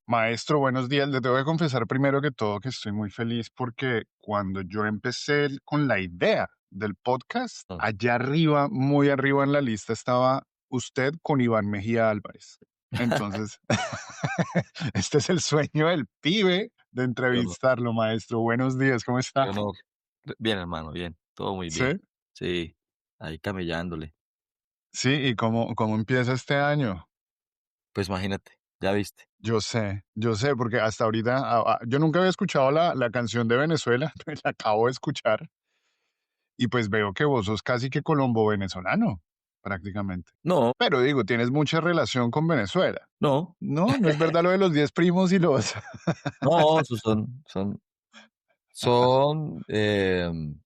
Maestro, buenos días. Le tengo que confesar primero que todo que estoy muy feliz porque cuando yo empecé con la idea del podcast, Mm. allá arriba, muy arriba en la lista estaba usted con Iván Mejía Álvarez. Entonces, este es el sueño del pibe de Qué honor, entrevistarlo, maestro. Buenos días, ¿cómo qué está? honor. Bien, hermano, bien, todo muy Sí, bien. Sí, ahí camellándole. sí, ¿y cómo empieza este año? Pues imagínate, ya viste. Yo sé, porque hasta ahorita yo nunca había escuchado la canción de Venezuela, la acabo de escuchar. Y pues veo que vos sos casi que colombo-venezolano, prácticamente. No, Pero digo, tienes mucha relación con Venezuela. no, No, no es verdad lo de los 10 primos y los... no, esos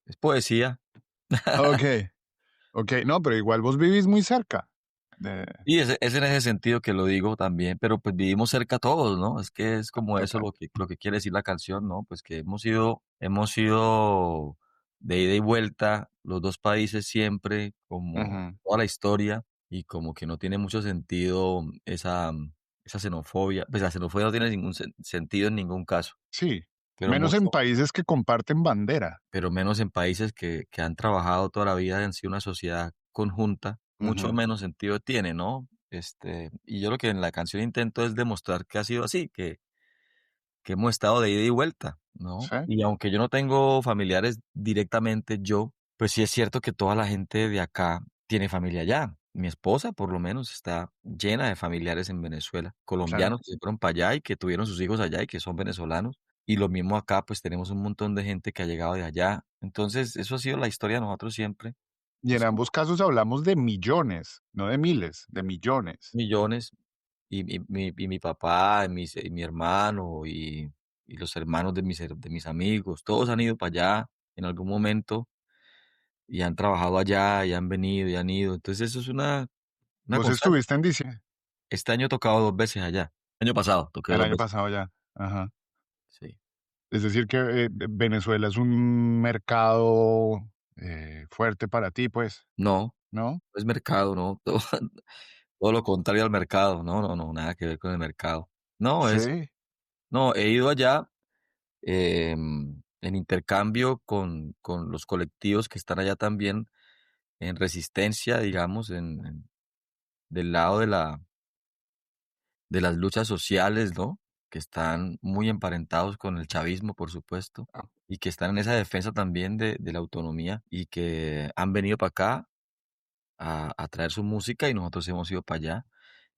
es poesía. Ok, ok. No, pero igual vos vivís muy cerca. De... Y es en ese sentido que lo digo también, pero pues vivimos cerca todos, ¿no? Es que es como eso Total. lo que quiere decir la canción, ¿no? Pues que hemos sido de ida y vuelta los dos países siempre, como Ujú. toda la historia, y como que no tiene mucho sentido esa xenofobia. Pues la xenofobia no tiene ningún sentido en ningún caso, Sí, pero menos en mucho, países que comparten bandera. pero menos en países que han trabajado toda la vida, han sido una sociedad conjunta, mucho Ujú. menos sentido tiene, ¿no? Y yo lo que en la canción intento es demostrar que ha sido así, que hemos estado de ida y vuelta, ¿no? Sí, Y aunque yo no tengo familiares directamente yo, pues sí es cierto que toda la gente de acá tiene familia allá. Mi esposa, por lo menos, está llena de familiares en Venezuela, claro. colombianos que se fueron para allá y que tuvieron sus hijos allá y que son venezolanos. Y lo mismo acá, pues tenemos un montón de gente que ha llegado de allá. Entonces, eso ha sido la historia de nosotros siempre. Y en Es ambos casos hablamos de millones, no de miles, de millones. millones. Y mi papá, y mi hermano, y los hermanos de mis amigos, todos han ido para allá en algún momento y han trabajado allá, y han venido, y han ido. Entonces, eso es una Vos constante. estuviste en diciembre, Este año he tocado 2 veces allá. Año pasado toqué el 2 año veces. pasado ya. Ajá. Sí. Es decir, que Venezuela es un mercado fuerte para ti, pues, No, ¿no? no es mercado, no, todo lo contrario al mercado. No, no, no, nada que ver con el mercado. No, Sí. no, he ido allá, en intercambio con los colectivos que están allá también en resistencia, digamos, del lado de las luchas sociales, ¿no? Que están muy emparentados con el chavismo, por supuesto, Ah, y que están en esa defensa también de la autonomía y que han venido para acá a traer su música y nosotros hemos ido para allá.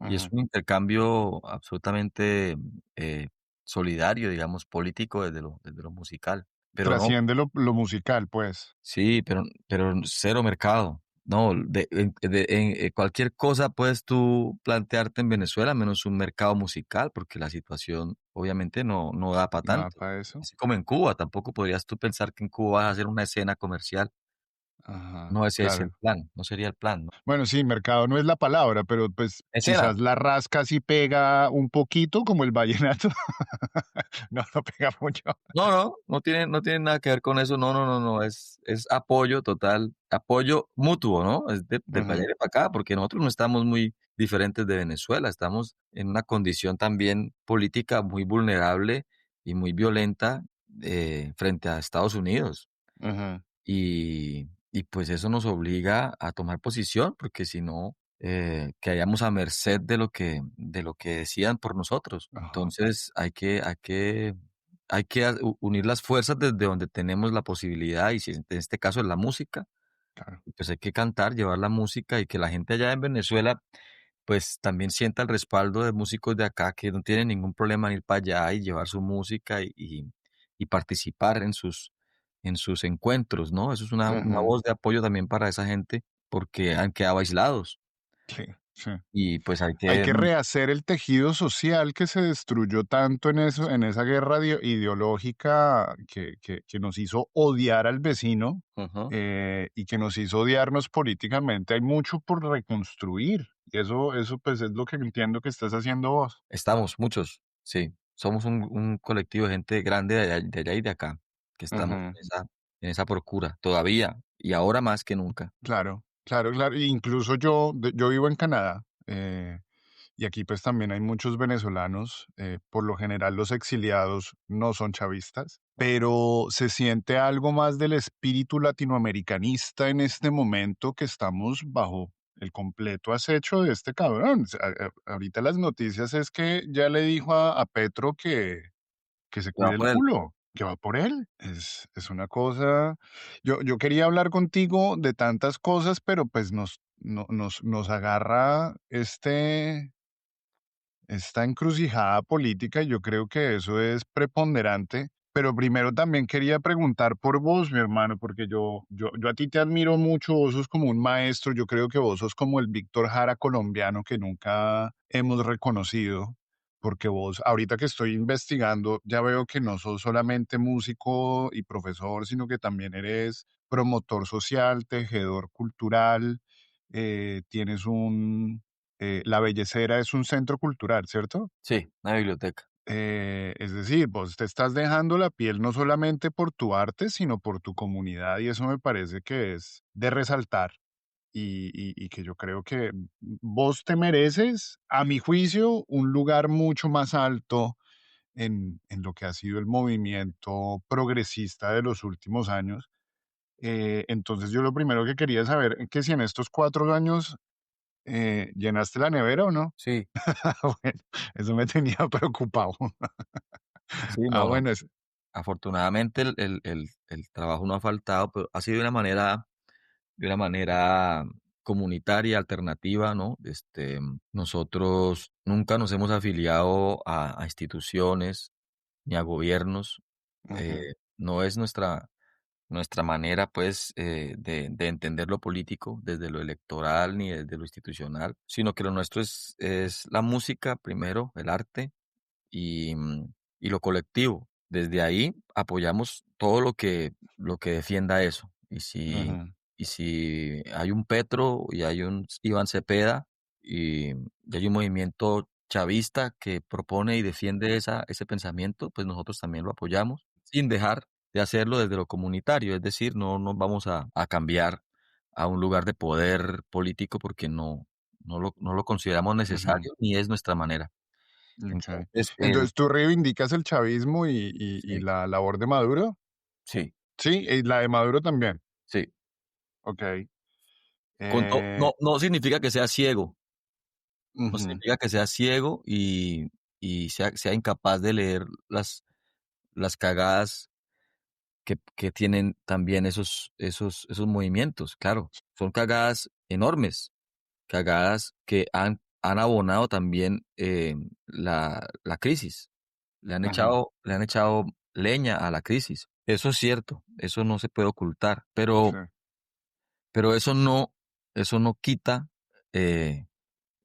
Y es ujú. un intercambio absolutamente solidario, digamos, político desde lo musical. Pero no. Trasciende lo musical, pues. Sí, pero cero mercado. No, cualquier cosa puedes tú plantearte en Venezuela, menos un mercado musical, porque la situación obviamente no da para Nada tanto. para eso. Así como en Cuba, tampoco podrías tú pensar que en Cuba vas a hacer una escena comercial. Ajá, No, ese es el claro. plan, no sería el plan, ¿no? Bueno, sí, mercado no es la palabra, pero pues Escena. quizás la rasca sí pega un poquito, como el vallenato. No, no pega mucho. No tiene nada que ver con eso. No, no, no, no, es apoyo total, apoyo mutuo, ¿no? Es de para Ujú, allá y para acá, porque nosotros no estamos muy diferentes de Venezuela, estamos en una condición también política muy vulnerable y muy violenta, frente a Estados Unidos. ujú. Y pues eso nos obliga a tomar posición, porque si no, quedaríamos a merced de lo que decidan por nosotros. Ajá, Entonces hay que unir las fuerzas desde donde tenemos la posibilidad, y si en este caso es la música, claro. pues hay que cantar, llevar la música y que la gente allá en Venezuela pues también sienta el respaldo de músicos de acá que no tienen ningún problema en ir para allá y llevar su música y participar en sus encuentros, ¿no? Eso es una Ujú. voz de apoyo también para esa gente porque han quedado aislados Sí, sí. y pues hay Hay que. que rehacer el tejido social que se destruyó tanto en eso, en esa guerra ideológica que nos hizo odiar al vecino, Ujú. y que nos hizo odiarnos políticamente. Hay mucho por reconstruir. Y eso pues es lo que entiendo que estás haciendo vos. Estamos muchos, sí, somos un colectivo de gente grande de allá y de acá, que estamos Ujú. en esa procura todavía y ahora más que nunca. Claro, claro, claro. Incluso yo vivo en Canadá. y aquí pues también hay muchos venezolanos, por lo general los exiliados no son chavistas, pero se siente algo más del espíritu latinoamericanista en este momento que estamos bajo el completo acecho de este cabrón. O sea, ahorita las noticias es que ya le dijo a Petro que se que va cuide el por él. culo, que va por él. Es una cosa. Yo quería hablar contigo de tantas cosas, pero pues nos agarra esta encrucijada política y yo creo que eso es preponderante. Pero primero también quería preguntar por vos, mi hermano, porque yo a ti te admiro mucho, vos sos como un maestro, yo creo que vos sos como el Víctor Jara colombiano que nunca hemos reconocido, porque vos, ahorita que estoy investigando, ya veo que no sos solamente músico y profesor, sino que también eres promotor social, tejedor cultural, tienes La Bellecera es un centro cultural, ¿cierto? Sí, una biblioteca. Es decir, vos te estás dejando la piel no solamente por tu arte, sino por tu comunidad, y eso me parece que es de resaltar y que yo creo que vos te mereces, a mi juicio, un lugar mucho más alto en lo que ha sido el movimiento progresista de los últimos años. Entonces yo lo primero que quería saber es que si en estos 4 años llenaste la nevera o no. Sí, Bueno, eso me tenía preocupado. sí, no. Bueno, Afortunadamente el trabajo no ha faltado, pero ha sido de una manera comunitaria, alternativa, ¿no? Nosotros nunca nos hemos afiliado a instituciones ni a gobiernos. ujú, No es nuestra manera, pues, de entender lo político desde lo electoral ni desde lo institucional, sino que lo nuestro es la música primero, el arte y, y lo colectivo. Desde ahí apoyamos todo lo que defienda eso. ujú, Y si hay un Petro y hay un Iván Cepeda y hay un movimiento chavista que propone y defiende ese pensamiento, pues nosotros también lo apoyamos, sin dejar de hacerlo desde lo comunitario. Es decir, no nos vamos a cambiar a un lugar de poder político porque no lo consideramos ujú, necesario ni es nuestra manera. okey. Entonces, Entonces, ¿tú reivindicas el chavismo y sí, la labor de Maduro? sí, Sí, y la de Maduro también. sí. Okey. No, Eh, no significa que sea ciego, no ujú, significa que sea ciego y sea incapaz de leer las cagadas que tienen también esos movimientos. Claro, son cagadas enormes, cagadas que han abonado también, la crisis. ujú, Le han echado leña a la crisis. Eso es cierto, eso no se puede ocultar, sí, pero eso no quita, eh,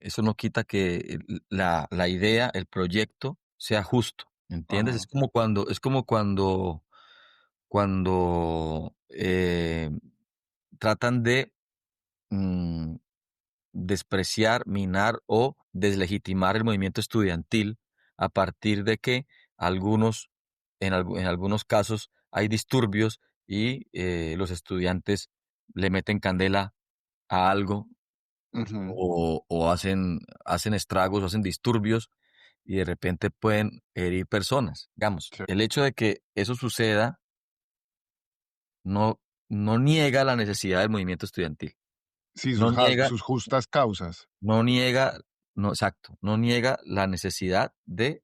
eso no quita que la idea, el proyecto sea justo, ¿entiendes? ajá, Es como cuando, tratan de, mm, despreciar, minar o deslegitimar el movimiento estudiantil a partir de que algunos, en algunos casos hay disturbios y los estudiantes le meten candela a algo ujú, o hacen estragos o hacen disturbios y de repente pueden herir personas. Digamos, sí. el hecho de que eso suceda no, no niega la necesidad del movimiento estudiantil, Sí, no niega sus justas causas. No niega, no, exacto, no niega la necesidad de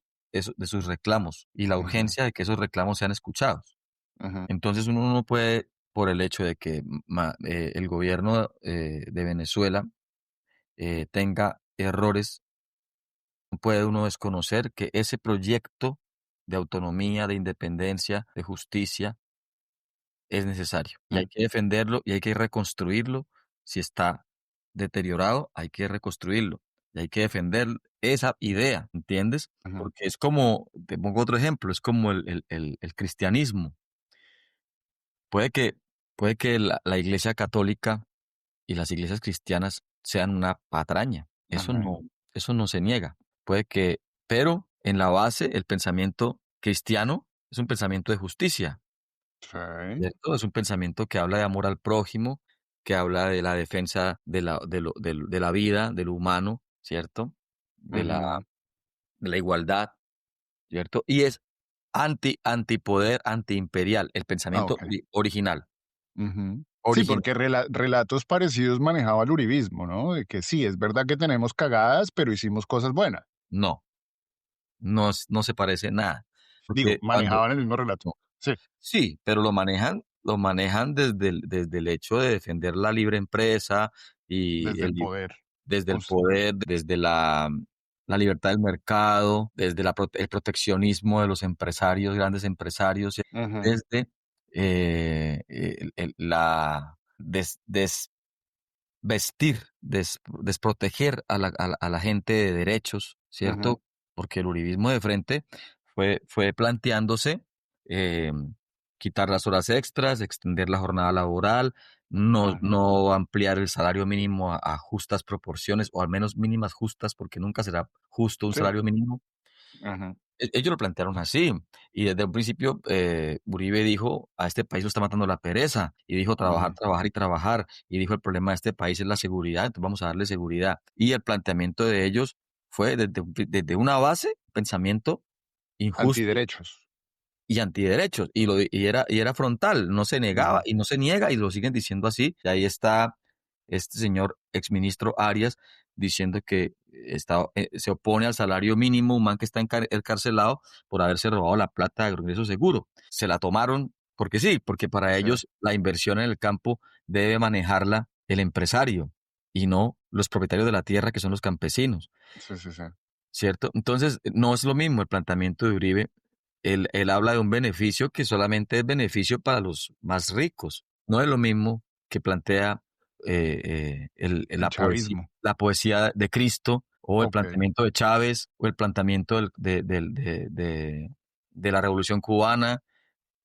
sus reclamos y la Ujú, urgencia de que esos reclamos sean escuchados. ujú, Entonces uno no puede, por el hecho de que el gobierno de Venezuela tenga errores, no puede uno desconocer que ese proyecto de autonomía, de independencia, de justicia, es necesario y hay mm, que defenderlo y hay que reconstruirlo. Si está deteriorado, hay que reconstruirlo y hay que defender esa idea, ¿entiendes? ujú, Porque es como, te pongo otro ejemplo, es como el cristianismo. Puede que, puede que la iglesia católica y las iglesias cristianas sean una patraña. ujú, Eso no se niega. Puede que, pero en la base, el pensamiento cristiano es un pensamiento de justicia. sí, ¿Cierto? Es un pensamiento que habla de amor al prójimo, que habla de la defensa de la vida, de lo humano, ¿cierto? de la, Ujú. de la igualdad, ¿cierto? Y es antipoder, antiimperial, el Ah, pensamiento okey. original, Ujú. Sí, original. porque relatos parecidos manejaba el uribismo, ¿no? De que sí, es verdad que tenemos cagadas, pero hicimos cosas buenas. No, no se parece nada, Digo, porque cuando manejaban el mismo relato. no, Sí. sí, pero lo manejan desde el hecho de defender la libre empresa y Desde el poder, desde el justo. poder, desde la libertad del mercado, desde el proteccionismo de los empresarios, grandes empresarios, Ujú, desde la desproteger a la gente de derechos, ujú, ¿cierto? Porque el uribismo de frente fue planteándose quitar las horas extras, extender la jornada laboral, no, ujú. no ampliar el salario mínimo a justas proporciones, o al menos mínimas justas, porque nunca será justo un Sí. salario mínimo. Ujú, Ellos lo plantearon así, y desde un principio Uribe dijo: a este país lo está matando la pereza, y dijo: trabajar, ujú. trabajar y trabajar, y dijo: el problema de este país es la seguridad, entonces vamos a darle seguridad. Y el planteamiento de ellos fue desde una base, pensamiento injusto Antiderechos. y antiderechos, y era frontal, no se negaba Ujú. y no se niega, y lo siguen diciendo así. Y ahí está este señor exministro Arias diciendo que se opone al salario mínimo, un man que está encarcelado por haberse robado la plata de Progreso Seguro. Se la tomaron porque sí, porque para Sí, ellos la inversión en el campo debe manejarla el empresario y no los propietarios de la tierra, que son los campesinos. sí, sí, sí. ¿Cierto? Entonces, no es lo mismo el planteamiento de Uribe. Él habla de un beneficio que solamente es beneficio para los más ricos. No es lo mismo que plantea El chavismo. la poesía de Cristo, o el Okey. planteamiento de Chávez, o el planteamiento de la Revolución Cubana,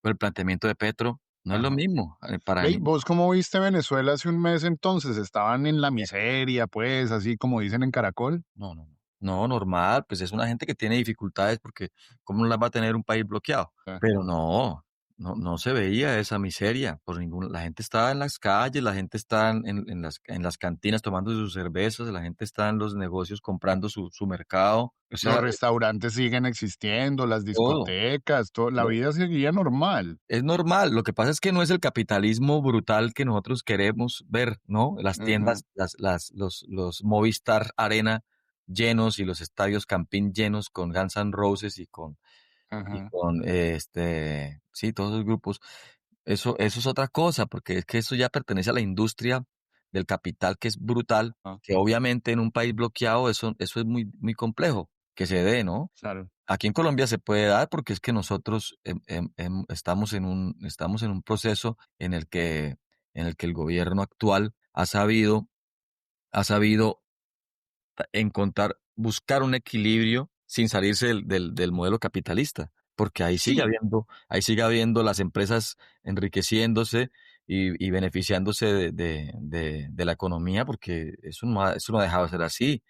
o el planteamiento de Petro. No es lo Ajá. mismo. Para Ve, ¿y mí, vos cómo viste Venezuela hace un mes entonces? ¿Estaban en la miseria, pues, así como dicen en Caracol? no, no, no. No, normal, pues es una gente que tiene dificultades, porque ¿cómo no las va a tener un país bloqueado? Sí. Pero no se veía esa miseria por ningún. La gente estaba en las calles, la gente está en las cantinas tomando sus cervezas, la gente está en los negocios comprando su mercado, o Los sea, restaurantes siguen existiendo, las todo, discotecas, todo, la todo. vida seguía normal. Es normal, lo que pasa es que no es el capitalismo brutal que nosotros queremos ver, ¿no? Las Ujú, tiendas, los Movistar Arena llenos, y los estadios Campín llenos con Guns N' Roses y ajá, con, sí, todos los grupos. Eso es otra cosa, porque es que eso ya pertenece a la industria del capital, que es brutal, ah, que obviamente en un país bloqueado eso es muy, muy complejo que se dé, ¿no? claro. Aquí en Colombia se puede dar porque es que nosotros estamos en un proceso en el que el gobierno actual ha sabido buscar un equilibrio sin salirse del modelo capitalista, porque Sí, ahí sigue habiendo las empresas enriqueciéndose y beneficiándose de la economía, porque eso no ha dejado de ser así.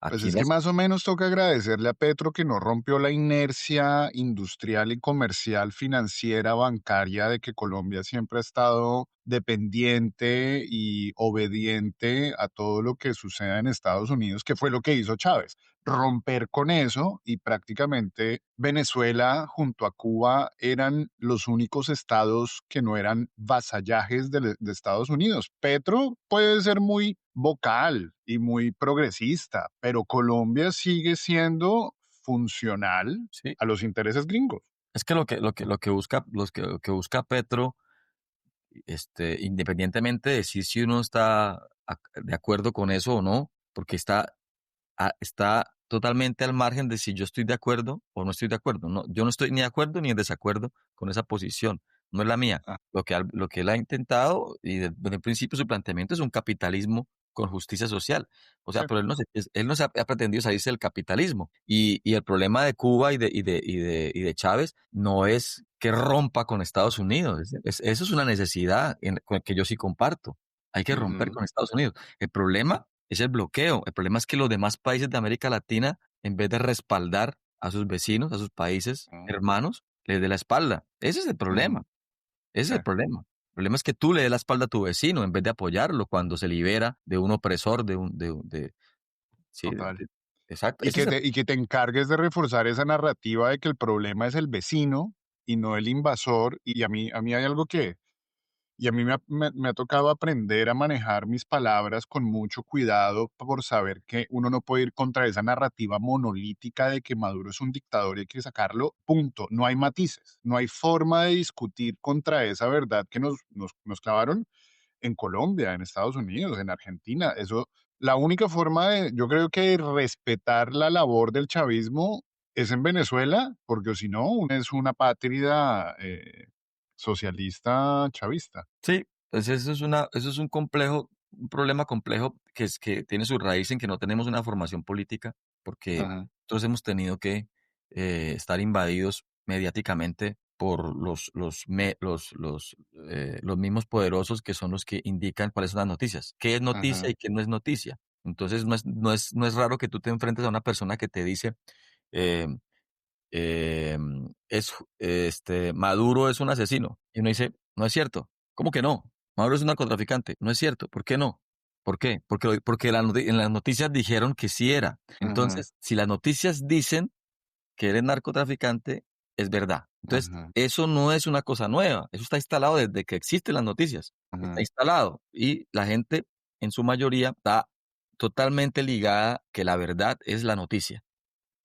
pues Aquí es que las más o menos toca agradecerle a Petro que no rompió la inercia industrial y comercial, financiera, bancaria de que Colombia siempre ha estado dependiente y obediente a todo lo que suceda en Estados Unidos, que fue lo que hizo Chávez. Romper con eso, y prácticamente Venezuela junto a Cuba eran los únicos estados que no eran vasallajes de Estados Unidos. Petro puede ser muy vocal y muy progresista, pero Colombia sigue siendo funcional Sí, a los intereses gringos. es que lo que busca Petro, independientemente de si uno está de acuerdo con eso o no, porque está totalmente al margen de si yo estoy de acuerdo o no estoy de acuerdo. No, yo no estoy ni de acuerdo ni en desacuerdo con esa posición. No es la mía. Ah, Lo que él ha intentado, y desde el principio su planteamiento, es un capitalismo con justicia social. O sea, sí. pero él no ha pretendido salirse del capitalismo. Y el problema de Cuba y de Chávez no es que rompa con Estados Unidos. Eso es una necesidad que yo sí comparto. Hay que romper Ujú, con Estados Unidos. El problema es el bloqueo. El problema es que los demás países de América Latina, en vez de respaldar a sus vecinos, a sus países ujú, hermanos, les dé la espalda. Ese es el ujú, problema. Ese es sí, el problema. El problema es que tú le des la espalda a tu vecino en vez de apoyarlo cuando se libera de un opresor, sí, total. exacto. Y Ese es el y que te encargues de reforzar esa narrativa de que el problema es el vecino y no el invasor. Y a mí hay algo que, y a mí me ha tocado aprender a manejar mis palabras con mucho cuidado por saber que uno no puede ir contra esa narrativa monolítica de que Maduro es un dictador y hay que sacarlo, punto. No hay matices, no hay forma de discutir contra esa verdad que nos clavaron en Colombia, en Estados Unidos, en Argentina. Eso, la única forma de, yo creo que respetar la labor del chavismo es en Venezuela, porque si no, es una patria socialista chavista. Sí, pues eso es un complejo, un problema complejo que tiene su raíz en que no tenemos una formación política, porque Ajá, nosotros hemos tenido que estar invadidos mediáticamente por los mismos poderosos que son los que indican cuáles son las noticias, qué es noticia ajá, y qué no es noticia. Entonces no es raro que tú te enfrentes a una persona que te dice, eh, Maduro es un asesino. Y uno dice, no es cierto. ¿Cómo que no? Maduro es un narcotraficante. No es cierto. ¿Por qué no? ¿Por qué? Porque en las noticias dijeron que sí era. ajá, Entonces, si las noticias dicen que eres narcotraficante, es verdad. Entonces, ajá, eso no es una cosa nueva. Eso está instalado desde que existen las noticias. Está ajá. instalado. Y la gente, en su mayoría, está totalmente ligada que la verdad es la noticia.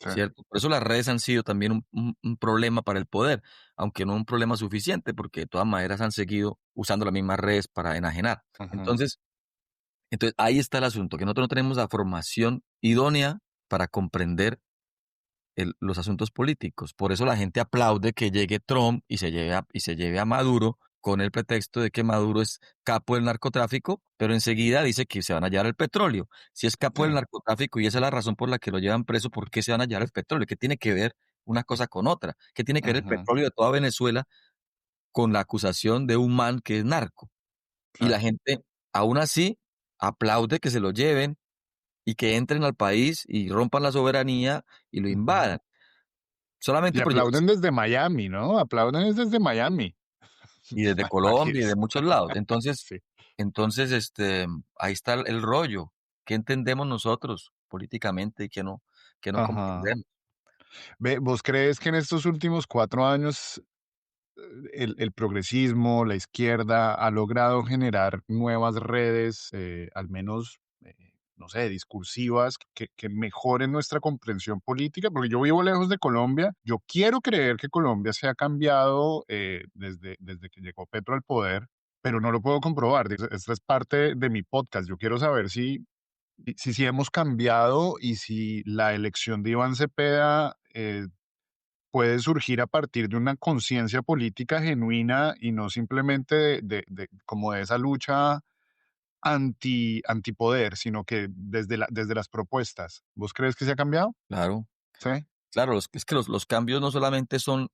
Sí, ¿Cierto? Por eso las redes han sido también un problema para el poder, aunque no un problema suficiente, porque de todas maneras han seguido usando las mismas redes para enajenar. ajá, Entonces, ahí está el asunto, que nosotros no tenemos la formación idónea para comprender los asuntos políticos. Por eso la gente aplaude que llegue Trump y se lleve a Maduro con el pretexto de que Maduro es capo del narcotráfico, pero enseguida dice que se van a llevar el petróleo. Si es capo del sí, narcotráfico y esa es la razón por la que lo llevan preso, ¿por qué se van a llevar el petróleo? ¿Qué tiene que ver una cosa con otra? ¿Qué tiene que ver el ajá, petróleo de toda Venezuela con la acusación de un man que es narco? sí. Y la gente, aún así, aplaude que se lo lleven y que entren al país y rompan la soberanía y lo Ujú. invadan. Y Solamente por llevarse aplauden desde Miami, ¿no? Aplauden desde Miami. y desde Para Colombia y de irse. muchos lados. Sí. Entonces, ahí está el rollo. ¿Qué entendemos nosotros políticamente y qué no Ajá. comprendemos? Ve, ¿vos crees que en estos últimos 4 años el progresismo, la izquierda, ha logrado generar nuevas redes, al menos, no sé, discursivas, que mejoren nuestra comprensión política? Porque yo vivo lejos de Colombia. Yo quiero creer que Colombia se ha cambiado desde que llegó Petro al poder, pero no lo puedo comprobar. Esta es parte de mi podcast. Yo quiero saber si hemos cambiado y si la elección de Iván Cepeda puede surgir a partir de una conciencia política genuina y no simplemente como de esa lucha antipoder, sino que desde las propuestas. ¿Vos crees que se ha cambiado? Claro, Sí. claro, es que los cambios no solamente son,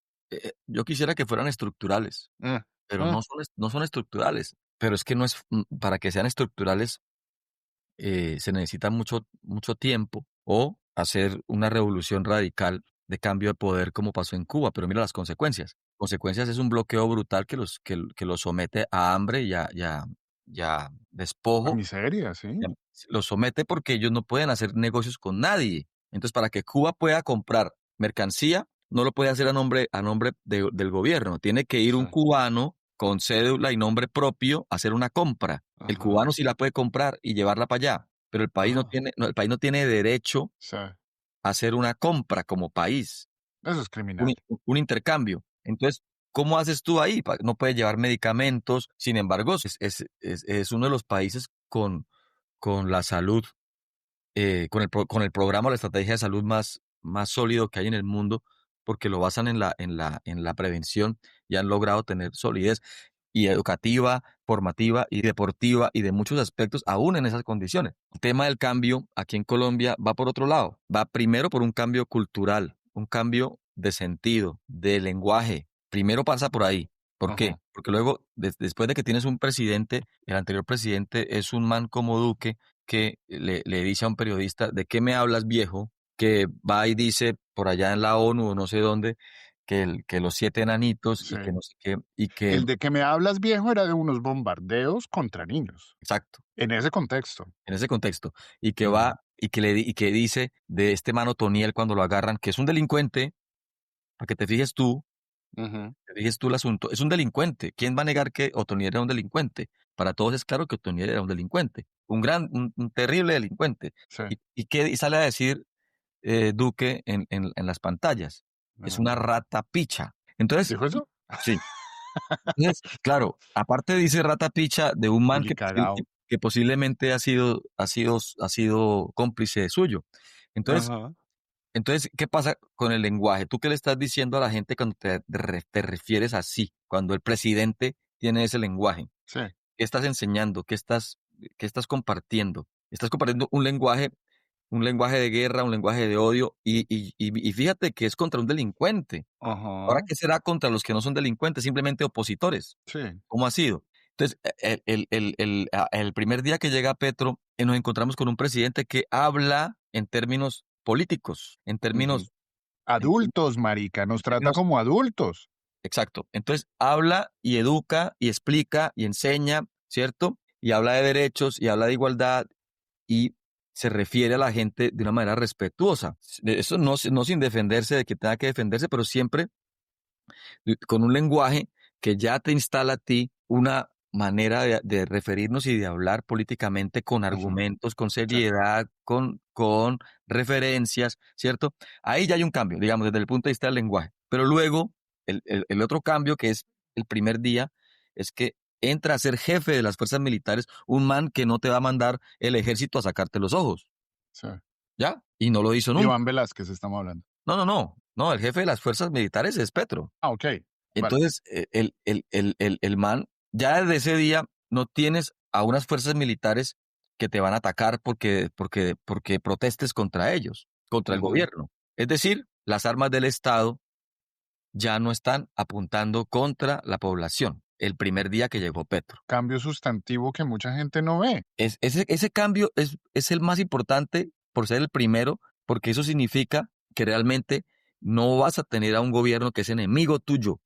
yo quisiera que fueran estructurales, Eh, pero eh, no son estructurales. Pero es que no es, para que sean estructurales se necesita mucho tiempo o hacer una revolución radical de cambio de poder como pasó en Cuba, pero mira las consecuencias. Consecuencias es un bloqueo brutal que los somete a hambre y a a despojo. miseria, sí. Ya, los somete porque ellos no pueden hacer negocios con nadie. Entonces, para que Cuba pueda comprar mercancía, no lo puede hacer a nombre del gobierno. Tiene que ir Sí. un cubano con cédula y nombre propio a hacer una compra. El Ajá. cubano sí la puede comprar y llevarla para allá, pero Ah, el país no tiene derecho sí. a hacer una compra como país, Eso es criminal. un intercambio. Entonces, ¿cómo haces tú ahí? No puedes llevar medicamentos. Sin embargo, es uno de los países con la salud, con el programa o la estrategia de salud más sólido que hay en el mundo, porque lo basan en la prevención y han logrado tener solidez y educativa, formativa y deportiva y de muchos aspectos, aún en esas condiciones. El tema del cambio aquí en Colombia va por otro lado, va primero por un cambio cultural, un cambio de sentido, de lenguaje. Primero pasa por ahí. ¿Por qué? Ajá. Porque luego, después de que tienes un presidente, el anterior presidente es un man como Duque que le dice a un periodista, ¿de qué me hablas, viejo? Que va y dice por allá en la ONU o no sé dónde, que los siete enanitos Sí. y que no sé qué, y que, El de que me hablas viejo era de unos bombardeos contra niños, exacto, en ese contexto. en ese contexto, y que Ujú. y que dice de este man Otoniel cuando lo agarran, que es un delincuente, para que Ujú. te fijes tú el asunto, es un delincuente. ¿Quién va a negar que Otoniel era un delincuente? Para todos es claro que Otoniel era un delincuente, un terrible delincuente. Sí. Y sale a decir Duque en las pantallas? Es Ajá. una rata picha. Entonces, ¿Dijo eso? sí. Entonces, claro, aparte dice rata picha de un man Culicagao. que posiblemente ha sido cómplice suyo. Entonces, Ajá. ¿qué pasa con el lenguaje? ¿Tú qué le estás diciendo a la gente cuando te refieres así? Cuando el presidente tiene ese lenguaje. Sí. ¿Qué estás enseñando? Qué estás compartiendo? Estás compartiendo un lenguaje de guerra, un lenguaje de odio, y fíjate que es contra un delincuente. Ahora, Ajá. ¿qué será contra los que no son delincuentes, simplemente opositores? Sí. ¿Cómo ha sido? Entonces, el primer día que llega Petro, nos encontramos con un presidente que habla en términos políticos, Ujú. en Adultos, marica, nos trata términos, como adultos. exacto. Entonces, habla y educa y explica y enseña, ¿cierto? Y habla de derechos y habla de igualdad y se refiere a la gente de una manera respetuosa. Eso no sin defenderse de que tenga que defenderse, pero siempre con un lenguaje que ya te instala a ti una manera de referirnos y de hablar políticamente con Ujú. argumentos, con Sí. seriedad, con referencias, ¿cierto? Ahí ya hay un cambio, digamos, desde el punto de vista del lenguaje. Pero luego, el otro cambio, que es el primer día, es que entra a ser jefe de las fuerzas militares un man que no te va a mandar el ejército a sacarte los ojos, Sí. ¿ya? Y no lo hizo nunca. Iván Velázquez estamos hablando. No, el jefe de las fuerzas militares es Petro. Ah, okey. Vale. Entonces, el man, ya desde ese día no tienes a unas fuerzas militares que te van a atacar porque protestes contra ellos, contra el Ujú. gobierno. Es decir, las armas del Estado ya no están apuntando contra la población el primer día que llegó Petro. Cambio sustantivo que mucha gente no ve. Ese cambio es el más importante por ser el primero, porque eso significa que realmente no vas a tener a un gobierno que es enemigo tuyo,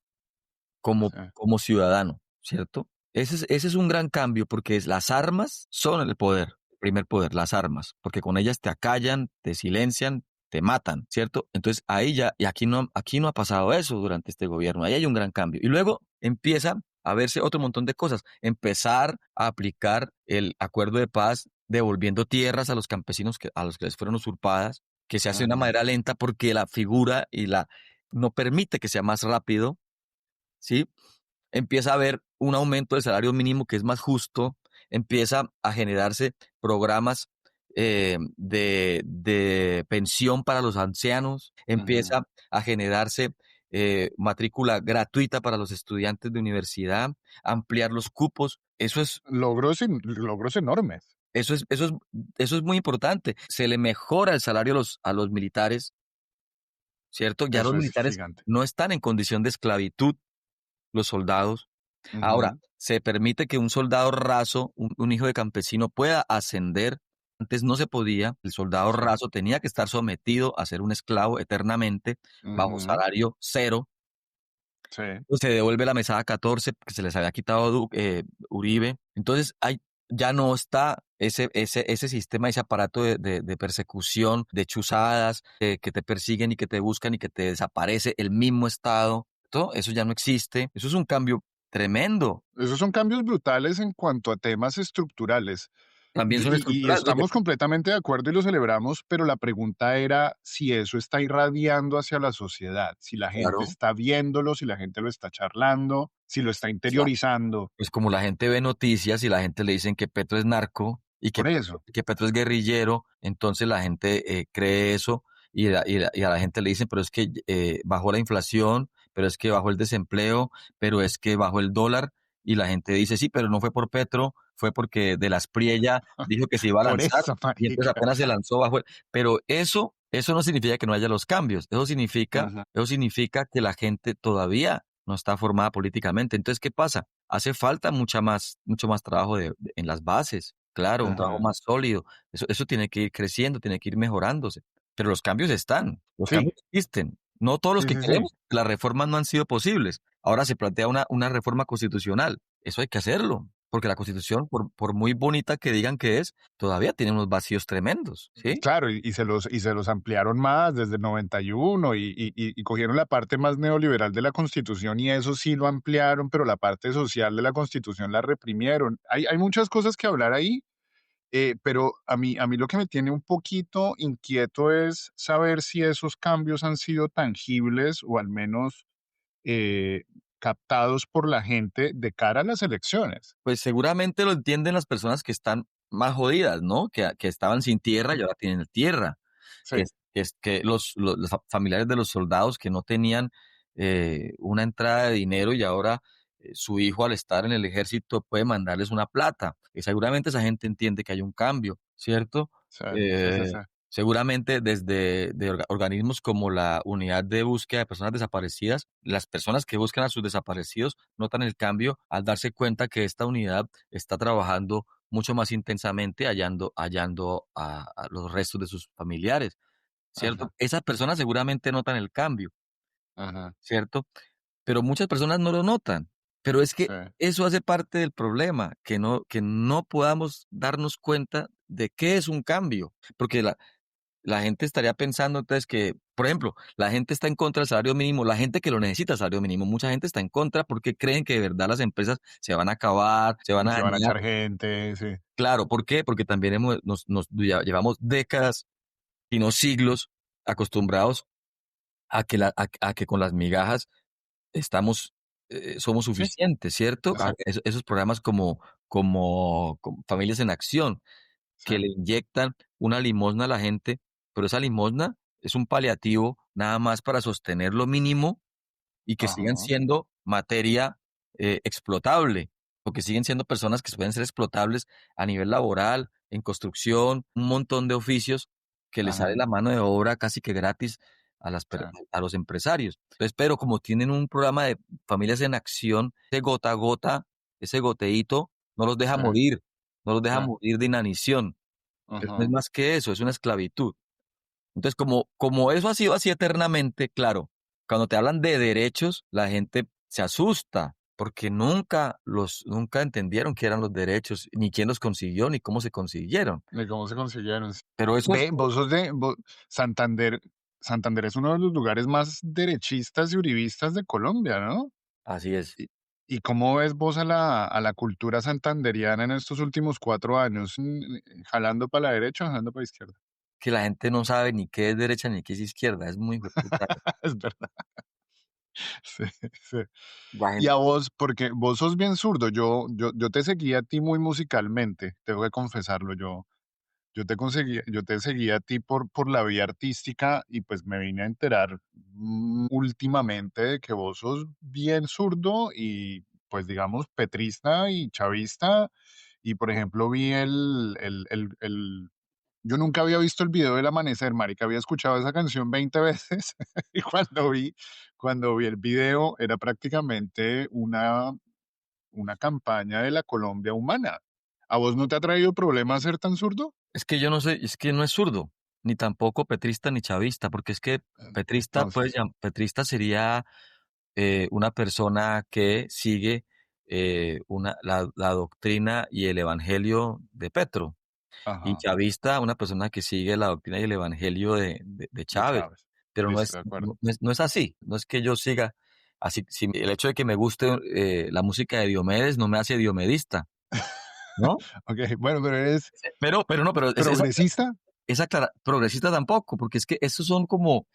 Sí, como ciudadano, ¿cierto? Ese es un gran cambio porque las armas son el poder, el primer poder, las armas, porque con ellas te acallan, te silencian, te matan, ¿cierto? Entonces ahí ya, y aquí no ha pasado eso durante este gobierno, ahí hay un gran cambio. Y luego empieza a verse otro montón de cosas, empezar a aplicar el acuerdo de paz, devolviendo tierras a los campesinos a los que les fueron usurpadas, que se hace de una ajá. manera lenta porque la figura no permite que sea más rápido, ¿sí? Empieza a haber un aumento del salario mínimo que es más justo, empieza a generarse programas de pensión para los ancianos, Ujú. empieza a generarse matrícula gratuita para los estudiantes de universidad, ampliar los cupos. Logros enormes. Eso es, eso es, eso es muy importante. Se le mejora el salario a los militares, ¿cierto? Ya los Eso es militares gigante. no están en condición de esclavitud, los soldados. Ahora, Ujú. se permite que un soldado raso, un hijo de campesino, pueda ascender. Antes no se podía. El soldado Sí. raso tenía que estar sometido a ser un esclavo eternamente, bajo Ujú. salario cero. Sí. Pues se devuelve la mesada 14 que se les había quitado Uribe. Entonces, ya no está ese sistema, ese aparato de persecución, de chuzadas, que te persiguen y que te buscan y que te desaparece el mismo Estado. Todo eso ya no existe. Eso es un cambio tremendo. Esos son cambios brutales en cuanto a temas estructurales. También son Y estructurales. Lo que estamos completamente de acuerdo y lo celebramos, pero la pregunta era si eso está irradiando hacia la sociedad, si la gente claro, está viéndolo, si la gente lo está charlando, si lo está claro. interiorizando. Pues como la gente ve noticias y la gente le dicen que Petro es narco y Por eso. Que Petro es guerrillero, entonces la gente cree eso y a la gente le dicen, pero es que bajó la inflación, pero es que bajó el desempleo, pero es que bajó el dólar y la gente dice, sí, pero no fue por Petro, fue porque de las Espriella dijo que se iba a Por lanzar eso, y entonces marica. apenas se lanzó bajo pero eso no significa que no haya los cambios, Ujú. eso significa que la gente todavía no está formada políticamente. Entonces, ¿qué pasa? Hace falta mucho más trabajo en las bases, claro, un trabajo Ajá. más sólido. Eso tiene que ir creciendo, tiene que ir mejorándose. Pero los cambios están, los Sí, cambios existen. No todos los sí, que sí, sí. queremos, las reformas no han sido posibles. Ahora se plantea una reforma constitucional. Eso hay que hacerlo. porque la Constitución, por muy bonita que digan que es, todavía tiene unos vacíos tremendos, ¿sí? Claro, y se los ampliaron más desde el 91 y cogieron la parte más neoliberal de la Constitución y eso sí lo ampliaron, pero la parte social de la Constitución la reprimieron. Hay muchas cosas que hablar ahí, pero a mí lo que me tiene un poquito inquieto es saber si esos cambios han sido tangibles o al menos eh, captados por la gente de cara a las elecciones. Pues seguramente lo entienden las personas que están más jodidas, ¿no? Que estaban sin tierra y ahora tienen tierra. Sí, Que los familiares de los soldados que no tenían una entrada de dinero y ahora su hijo al estar en el ejército puede mandarles una plata. Y seguramente esa gente entiende que hay un cambio, ¿cierto? sí, sí, sí, Eh, sí. Seguramente desde organismos como la Unidad de Búsqueda de Personas Desaparecidas, las personas que buscan a sus desaparecidos notan el cambio al darse cuenta que esta unidad está trabajando mucho más intensamente hallando a los restos de sus familiares, ¿cierto? Ajá, Esas personas seguramente notan el cambio, ajá, ¿cierto? Pero muchas personas no lo notan. Pero es que sí. eso hace parte del problema, que no podamos darnos cuenta de qué es un cambio, porque la gente estaría pensando entonces que, por ejemplo, la gente está en contra del salario mínimo, la gente que lo necesita el salario mínimo, mucha gente está en contra porque creen que de verdad las empresas se van a acabar, se van a Que van a dañar. echar gente, sí. Claro, ¿por qué? Porque también llevamos décadas y no siglos acostumbrados a que con las migajas estamos, somos Sí, suficientes, ¿cierto? sí, Esos programas como Familias en Acción, sí. que le inyectan una limosna a la gente, pero esa limosna es un paliativo nada más para sostener lo mínimo y que sigan Ajá, siendo materia explotable, porque siguen siendo personas que pueden ser explotables a nivel laboral, en construcción, un montón de oficios que les sale ajá, la mano de obra casi que gratis sí, a los empresarios. Entonces, pero como tienen un programa de familias en acción, ese gota a gota, ese goteíto, no los deja sí, morir, no los sí, deja morir de inanición. Pero no es ajá. más que eso, es una esclavitud. Entonces, como eso ha sido así eternamente, claro, cuando te hablan de derechos, la gente se asusta, porque nunca entendieron qué eran los derechos, ni quién los consiguió, ni cómo se consiguieron. ¿De cómo se consiguieron? Pero eso es, Ve, vos sos de Santander. Santander es uno de los lugares más derechistas y uribistas de Colombia, ¿no? así es, ¿Y, y cómo ves vos a la cultura santanderiana en estos últimos 4 años? ¿Jalando para la derecha o jalando para la izquierda? que la gente no sabe ni qué es derecha ni qué es izquierda, es muy hijueputa. Es verdad. Sí, sí. La Y gente, a vos, porque vos sos bien zurdo, yo te seguí a ti muy musicalmente, tengo que confesarlo, yo te seguí a ti por la vía artística y pues me vine a enterar últimamente de que vos sos bien zurdo y pues digamos petrista y chavista y por ejemplo vi yo nunca había visto el video del amanecer, marica, había escuchado esa canción 20 veces y cuando vi el video era prácticamente una campaña de la Colombia humana. ¿A vos no te ha traído problemas ser tan zurdo? es que yo no sé, es que no es zurdo, ni tampoco petrista ni chavista, porque es que Entonces, petrista sería una persona que sigue la doctrina y el evangelio de Petro. Y ajá, chavista, una persona que sigue la doctrina y el evangelio de de Chávez. Chávez. Pero Listo, de acuerdo. no es así. No es que yo siga así. Si el hecho de que me guste la música de Diomedes no me hace diomedista, ¿no? Okey, bueno, pero ¿eres Pero no, pero progresista? progresista tampoco, porque es que esos son como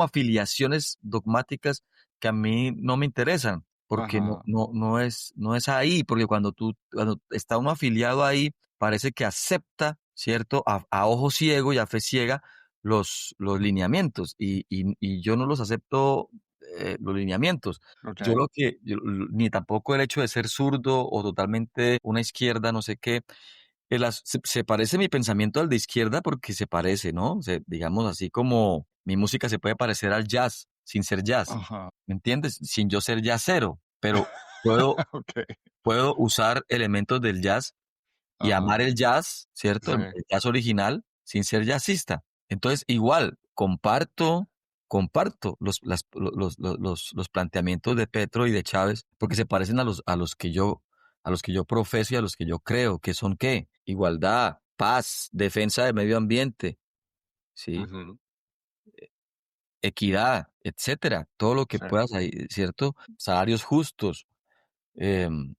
afiliaciones dogmáticas que a mí no me interesan, porque Ajá, no es ahí, porque cuando está uno afiliado ahí, parece que acepta, ¿cierto? A ojo ciego y a fe ciega los lineamientos, y yo no los acepto, los lineamientos. Yo okey. lo que, yo- Ni tampoco el hecho de ser zurdo o totalmente una izquierda, no sé qué, se parece mi pensamiento al de izquierda porque se parece, ¿no? Digamos así como mi música se puede parecer al jazz sin ser jazz, Ajá, ¿me entiendes? Sin yo ser jazzero, pero puedo, okey. puedo usar elementos del jazz y amar Ajá, el jazz, ¿cierto? sí, El jazz original sin ser jazzista. Entonces, igual, comparto los planteamientos de Petro y de Chávez porque se parecen a los que yo a los que yo profeso y a los que yo creo, que son qué, igualdad, paz, defensa del medio ambiente, ¿sí? Ujú. Equidad, etcétera, todo lo que Sí. puedas ahí, ¿cierto? Salarios justos, em,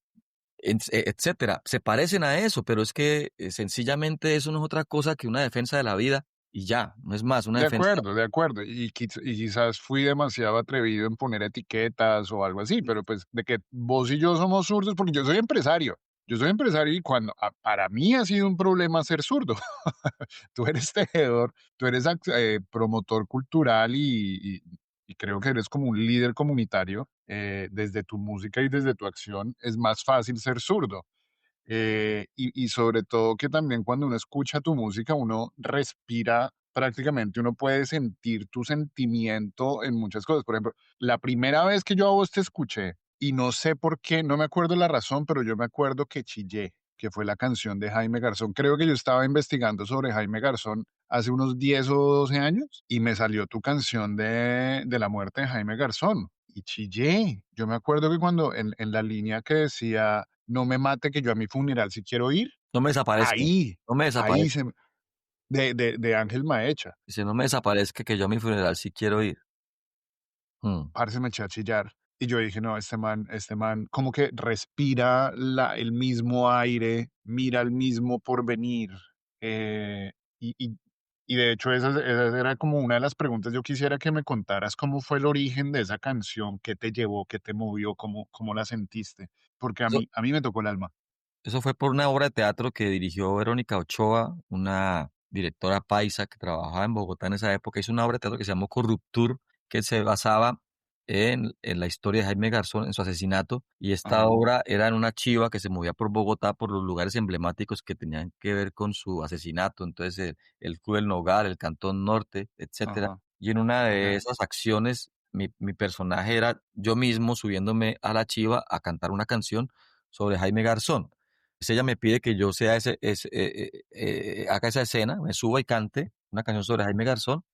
etcétera. Se parecen a eso, pero es que sencillamente eso no es otra cosa que una defensa de la vida y ya, no es más, una De defensa. acuerdo, de acuerdo. Y quizás fui demasiado atrevido en poner etiquetas o algo así, pero pues de que vos y yo somos zurdos, porque yo soy empresario. Yo soy empresario y para mí ha sido un problema ser zurdo. Tú eres tejedor, tú eres promotor cultural y creo que eres como un líder comunitario. Desde tu música y desde tu acción es más fácil ser zurdo. Y sobre todo que también cuando uno escucha tu música, uno respira prácticamente, uno puede sentir tu sentimiento en muchas cosas. Por ejemplo, la primera vez que yo a vos te escuché, y no sé por qué, no me acuerdo la razón, pero yo me acuerdo que chillé, que fue la canción de Jaime Garzón. Creo que yo estaba investigando sobre Jaime Garzón hace unos 10 o 12 años y me salió tu canción de la muerte de Jaime Garzón y chillé. Yo me acuerdo que cuando en la línea que decía no me mate, que yo a mi funeral si quiero ir. No me desaparezca, Ahí, no me ahí desaparezca. se me de Ángel Maecha, Dice, no me desaparezca que yo a mi funeral sí quiero ir. Mm. parce, me eché a chillar. Y yo dije: "No, este man como que respira el mismo aire, mira el mismo porvenir". Eh, y y y de hecho, esa era como una de las preguntas. Yo quisiera que me contaras cómo fue el origen de esa canción, qué te llevó, qué te movió, cómo la sentiste, porque Eso, a mí me tocó el alma. eso fue por una obra de teatro que dirigió Verónica Ochoa, una directora paisa que trabajaba en Bogotá en esa época. Hizo una obra de teatro que se llamó Corruptur, que se basaba en la historia de Jaime Garzón, en su asesinato. Y esta Ajá, obra era en una chiva que se movía por Bogotá por los lugares emblemáticos que tenían que ver con su asesinato. Entonces, el Club del Nogal, el Cantón Norte, etcétera. ajá, Y en una de okey, esas acciones, mi personaje era yo mismo subiéndome a la chiva a cantar una canción sobre Jaime Garzón. Pues ella me pide que yo sea haga esa escena, me suba y cante una canción sobre Jaime Garzón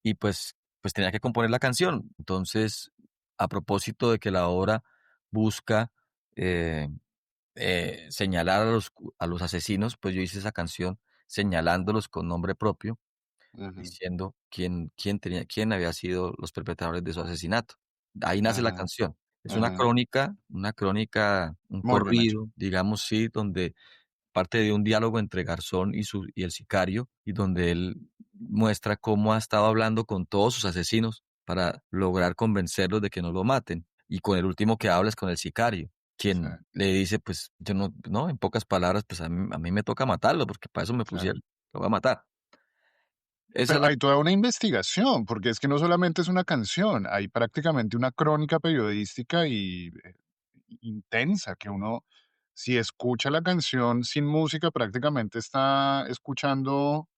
y pues tenía que componer la canción. Entonces, a propósito de que la obra busca eh, señalar a los asesinos, pues yo hice esa canción señalándolos con nombre propio, ujú, diciendo quién había sido los perpetradores de su asesinato. Ahí nace la ujú, canción. Es ujú. una crónica, un Muy bien hecho. corrido, digamos, sí, donde parte de un diálogo entre Garzón y el sicario, y donde él muestra cómo ha estado hablando con todos sus asesinos para lograr convencerlos de que no lo maten. Y con el último que habla es con el sicario, Sí, quien le dice, pues yo no, en pocas palabras, pues a mí me toca matarlo, porque para eso me sí. pusieron, lo voy a matar. Esa es Pero la. hay toda una investigación, porque es que no solamente es una canción, hay prácticamente una crónica periodística y intensa, que uno, si escucha la canción sin música, prácticamente está escuchando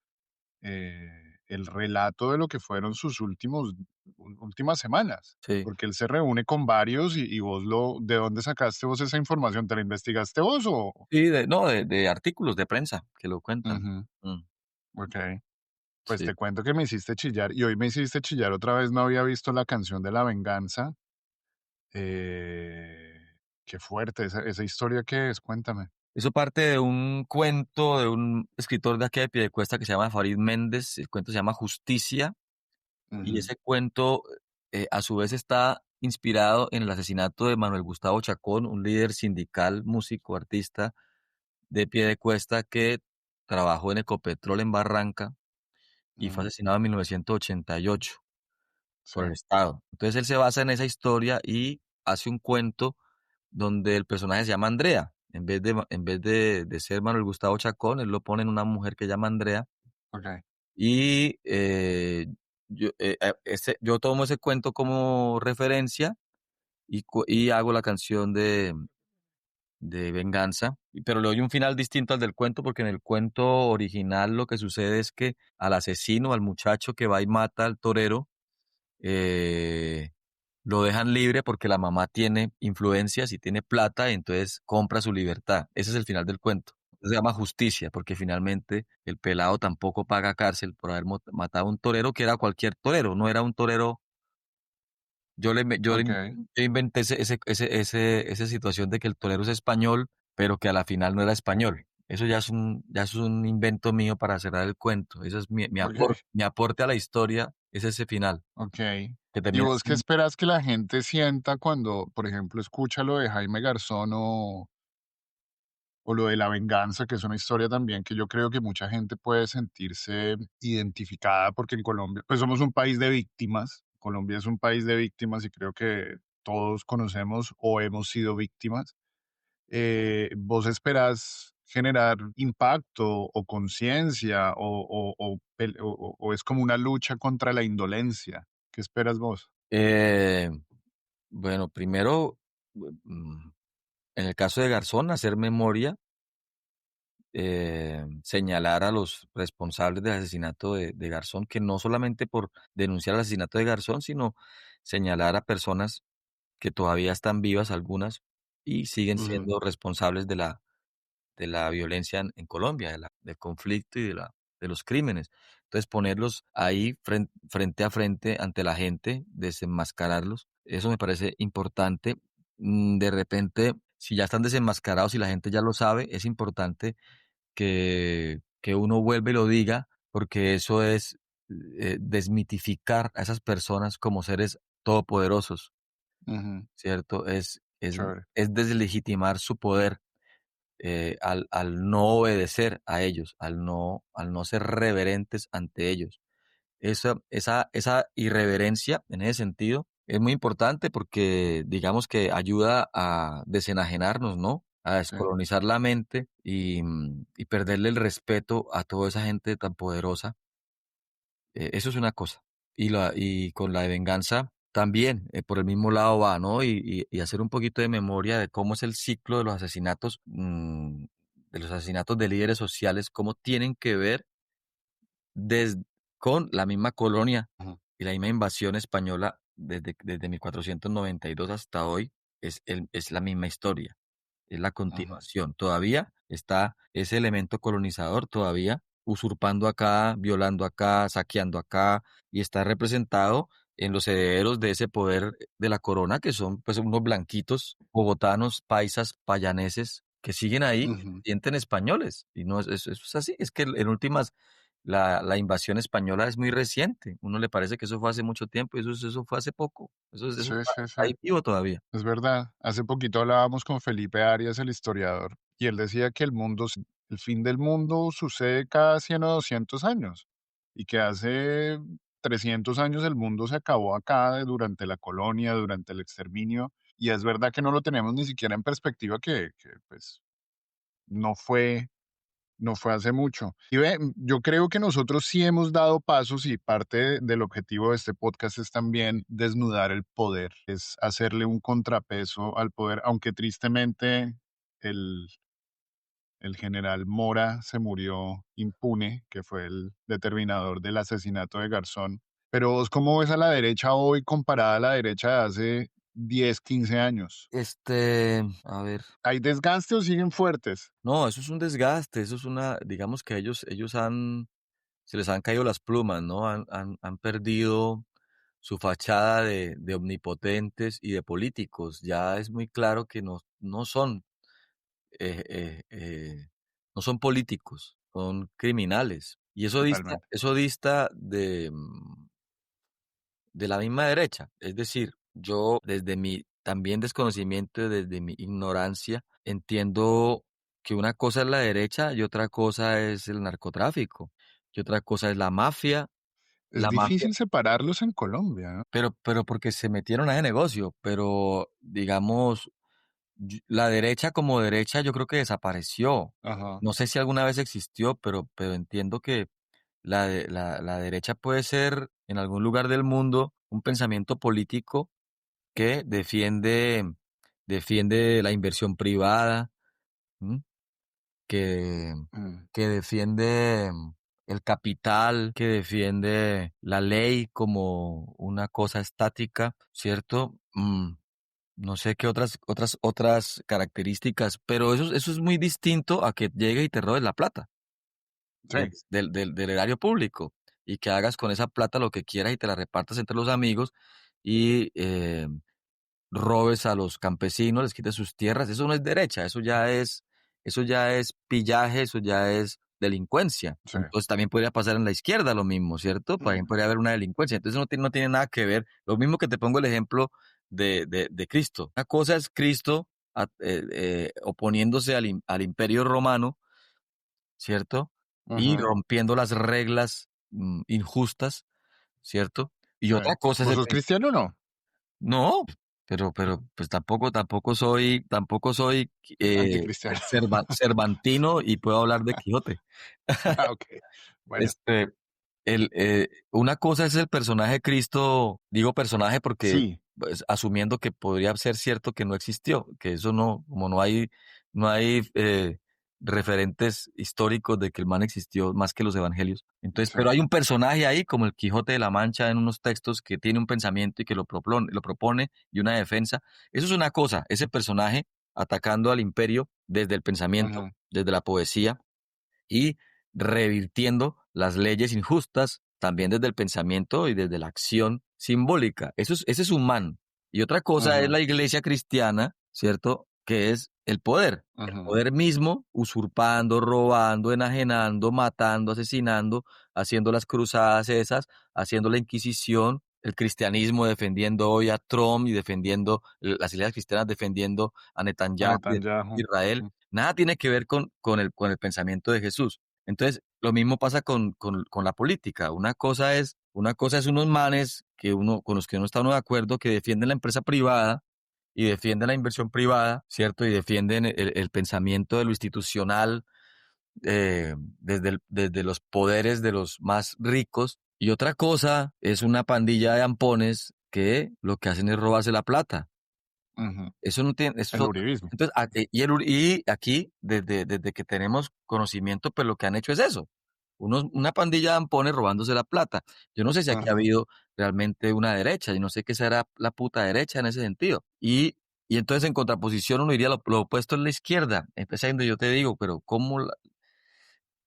el relato de lo que fueron sus últimas semanas, Sí, porque él se reúne con varios y ¿de dónde sacaste vos esa información? ¿Te la investigaste vos o? sí, no, de artículos de prensa que lo cuentan. Ujú, Mm, ok. Pues sí. te cuento que me hiciste chillar y hoy me hiciste chillar otra vez. No había visto la canción de La Venganza. Eh, qué fuerte, esa historia que es, cuéntame. Eso parte de un cuento de un escritor de aquí de Piedecuesta que se llama Farid Méndez. El cuento se llama Justicia y Ujú, ese cuento a su vez está inspirado en el asesinato de Manuel Gustavo Chacón, un líder sindical, músico, artista de Piedecuesta que trabajó en Ecopetrol en Barranca y fue ujú, asesinado en 1988 sí, por el Estado. Entonces él se basa en esa historia y hace un cuento donde el personaje se llama Andrea. En vez de ser Manuel Gustavo Chacón, él lo pone en una mujer que se llama Andrea. ok. Y yo tomo ese cuento como referencia y hago la canción de Venganza, pero le doy un final distinto al del cuento porque en el cuento original lo que sucede es que al asesino, al muchacho que va y mata al torero, eh, lo dejan libre porque la mamá tiene influencias y tiene plata, y entonces compra su libertad. Ese es el final del cuento. Se llama Justicia, porque finalmente el pelado tampoco paga cárcel por haber matado a un torero que era cualquier torero, no era un torero okey, yo inventé esa situación de que el torero es español, pero que a la final no era español. Eso ya es un invento mío para cerrar el cuento. Ese es okey, mi aporte a la historia, es ese final, okey. que ¿Y termina vos qué siendo esperas que la gente sienta cuando, por ejemplo, escucha lo de Jaime Garzón o lo de La Venganza, que es una historia también que yo creo que mucha gente puede sentirse identificada, porque en Colombia, pues somos un país de víctimas. Colombia es un país de víctimas y creo que todos conocemos o hemos sido víctimas. ¿Vos esperás generar impacto o conciencia o es como una lucha contra la indolencia? ¿Qué esperas vos? eh, bueno, primero, mm, en el caso de Garzón, hacer memoria, señalar a los responsables del asesinato de Garzón, que no solamente por denunciar el asesinato de Garzón, sino señalar a personas que todavía están vivas, algunas, y siguen Ujú, siendo responsables de la violencia en Colombia, del conflicto y de los crímenes. Entonces, ponerlos ahí frente a frente ante la gente, desenmascararlos, eso me parece importante. De repente, si ya están desenmascarados y la gente ya lo sabe, es importante que uno vuelva y lo diga, porque eso es desmitificar a esas personas como seres todopoderosos, ujú, ¿cierto? chévere. Es deslegitimar su poder al no obedecer a ellos, al no ser reverentes ante ellos. Esa irreverencia, en ese sentido, es muy importante porque, digamos que ayuda a desenajenarnos, ¿no? A Sí, descolonizar la mente y perderle el respeto a toda esa gente tan poderosa. Eso es una cosa. Y con la de venganza también, por el mismo lado va, ¿no? Y hacer un poquito de memoria de cómo es el ciclo de los asesinatos de líderes sociales, cómo tienen que ver des con la misma colonia ujú, y la misma invasión española desde 1492 hasta hoy, es la misma historia, es la ujú, continuación. Todavía está ese elemento colonizador, todavía usurpando acá, violando acá, saqueando acá, y está representado en los herederos de ese poder de la corona, que son pues unos blanquitos, bogotanos, paisas, payaneses, que siguen ahí, que se ujú. sienten españoles. Y no, eso es así, es que en últimas la invasión española es muy reciente. Uno le parece que eso fue hace mucho tiempo y eso fue hace poco. Eso Sí, está sí, sí. ahí vivo todavía. Es verdad. Hace poquito hablábamos con Felipe Arias, el historiador, y él decía que el fin del mundo sucede cada 100 o 200 años y que hace 300 años el mundo se acabó acá durante la colonia, durante el exterminio, y es verdad que no lo tenemos ni siquiera en perspectiva pues no fue no fue hace mucho. Y ve, yo creo que nosotros sí hemos dado pasos y parte del objetivo de este podcast es también desnudar el poder, es hacerle un contrapeso al poder, aunque tristemente el, el general Mora se murió impune, que fue el determinador del asesinato de Garzón. Pero vos, ¿cómo ves a la derecha hoy comparada a la derecha de hace 10, 15 años? A ver, ¿Hay desgaste o siguen fuertes? no, eso es un desgaste, eso es digamos que se les han caído las plumas, ¿no? Han perdido su fachada de omnipotentes y de políticos. Ya es muy claro que no son, eh, eh, eh, no son políticos, son criminales. Y Totalmente. eso dista de la misma derecha. Es decir, yo desde mi también desconocimiento, desde mi ignorancia, entiendo que una cosa es la derecha y otra cosa es el narcotráfico, y otra cosa es Es la mafia, difícil separarlos en Colombia, ¿no? pero porque se metieron a ese negocio, pero digamos, la derecha como derecha yo creo que desapareció. Ajá. No sé si alguna vez existió, pero entiendo que la derecha puede ser en algún lugar del mundo un pensamiento político que defiende la inversión privada, ¿m? que, Mm, que defiende el capital, que defiende la ley como una cosa estática, ¿cierto? No sé qué otras características, pero eso es muy distinto a que llegue y te robes la plata, sí, ¿ves? Del erario público y que hagas con esa plata lo que quieras y te la repartas entre los amigos y robes a los campesinos, les quites sus tierras, eso no es derecha, eso ya es pillaje, eso ya es delincuencia. Sí. Entonces también podría pasar en la izquierda lo mismo, ¿cierto? También Ujú. podría haber una delincuencia. Entonces no tiene nada que ver. Lo mismo que te pongo el ejemplo de Cristo. Una cosa es Cristo oponiéndose al imperio romano, ¿cierto? Y Ujú. rompiendo las reglas injustas, ¿cierto? Y Sí. otra cosa es ¿Vos el sos cristiano o no? no, pero pues tampoco soy Anticristiano. cervantino y puedo hablar de Quijote. Ah, ok. Bueno, Este, una cosa es el personaje de Cristo, digo personaje porque sí, pues, asumiendo que podría ser cierto que no existió, que eso no, como no hay referentes históricos de que el man existió más que los evangelios. Entonces, sí. pero hay un personaje ahí, como el Quijote de la Mancha, en unos textos que tiene un pensamiento y que lo propone y una defensa. Eso es una cosa, ese personaje atacando al imperio desde el pensamiento, Ujú, desde la poesía y revirtiendo las leyes injustas también desde el pensamiento y desde la acción simbólica. Ese es un man. Y otra cosa es ujú, la iglesia cristiana, ¿cierto? Que es el ujú. poder mismo, usurpando, robando, enajenando, matando, asesinando, haciendo las cruzadas esas, haciendo la Inquisición, el cristianismo defendiendo hoy a Trump y defendiendo, las iglesias cristianas defendiendo a A Netanyahu de Netanyahu. Israel. Ujú. Nada tiene que ver con el pensamiento de Jesús. Entonces, lo mismo pasa con la política. Una cosa es unos manes con los que uno está uno de acuerdo, que defienden la empresa privada y defienden la inversión privada, ¿cierto? Y defienden el pensamiento de lo institucional desde los poderes de los más ricos. Y otra cosa es una pandilla de ampones que lo que hacen es robarse la plata. Ujú. Eso no tiene, eso es El otra. uribismo. Entonces, y aquí, desde que tenemos conocimiento, pues lo que han hecho es eso. Una pandilla de ampones robándose la plata. Yo no sé si aquí ha Ujú. habido realmente una derecha, yo no sé qué será la puta derecha en ese sentido. Y entonces en contraposición uno diría lo opuesto es la izquierda. Empezando, yo te digo, pero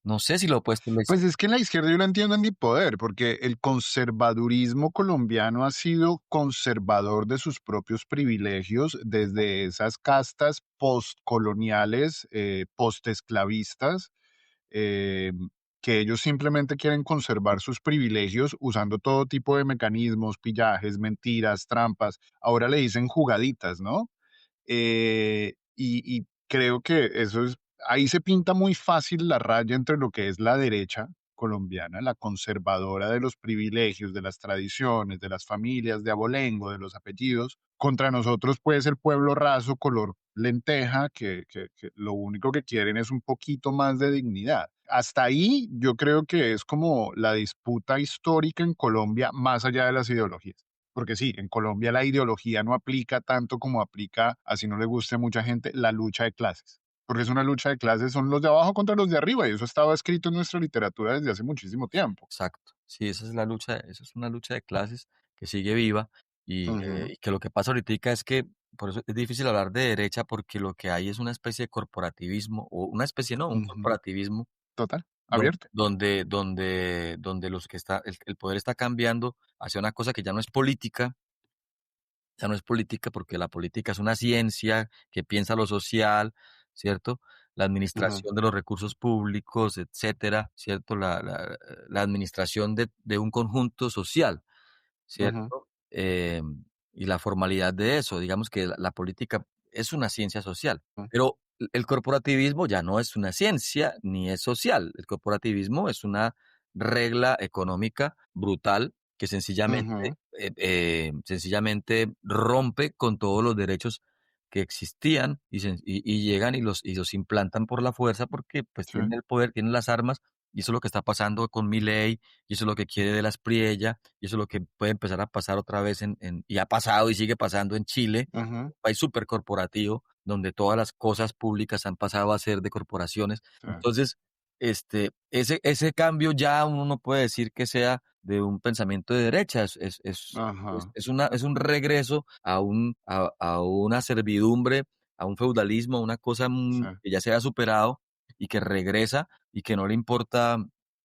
no sé si lo opuesto es la Pues izquierda. es que en la izquierda yo la entiendo en mi poder, porque el conservadurismo colombiano ha sido conservador de sus propios privilegios desde esas castas postcoloniales, postesclavistas, eh, que ellos simplemente quieren conservar sus privilegios usando todo tipo de mecanismos, pillajes, mentiras, trampas. Ahora le dicen jugaditas, ¿no? Y creo que eso es, ahí se pinta muy fácil la raya entre lo que es la derecha colombiana, la conservadora de los privilegios, de las tradiciones, de las familias, de abolengo, de los apellidos, contra nosotros, pues el pueblo raso, color lenteja, que lo único que quieren es un poquito más de dignidad. Hasta ahí yo creo que es como la disputa histórica en Colombia, más allá de las ideologías. Porque sí, en Colombia la ideología no aplica tanto como aplica, así no le guste a mucha gente, la lucha de clases. Porque es una lucha de clases, son los de abajo contra los de arriba, y eso estaba escrito en nuestra literatura desde hace muchísimo tiempo. Exacto. Sí, esa es una lucha de clases que sigue viva Ujú, y que lo que pasa ahorita es que por eso es difícil hablar de derecha porque lo que hay es una especie de corporativismo o una especie, no, un ujú. corporativismo Total, abierto. donde el poder está cambiando hacia una cosa que ya no es política porque la política es una ciencia que piensa lo social, ¿cierto? La Ujú, administración de los recursos públicos, etcétera, ¿cierto? La administración de un conjunto social, ujú, ¿cierto? Y la formalidad de eso, digamos que la política es una ciencia social, ujú, pero el corporativismo ya no es una ciencia ni es social. El corporativismo es una regla económica brutal que ujú. sencillamente rompe con todos los derechos que existían y llegan y los implantan por la fuerza porque pues Sí, tienen el poder, tienen las armas y eso es lo que está pasando con Milei y eso es lo que quiere de las Priella y eso es lo que puede empezar a pasar otra vez y ha pasado y sigue pasando en Chile, ujú, un país súper corporativo, donde todas las cosas públicas han pasado a ser de corporaciones. sí. Entonces, ese cambio ya uno no puede decir que sea de un pensamiento de derecha, Ajá, es un regreso a una servidumbre, a un feudalismo, a una cosa sí. que ya se ha superado y que regresa y que no le importa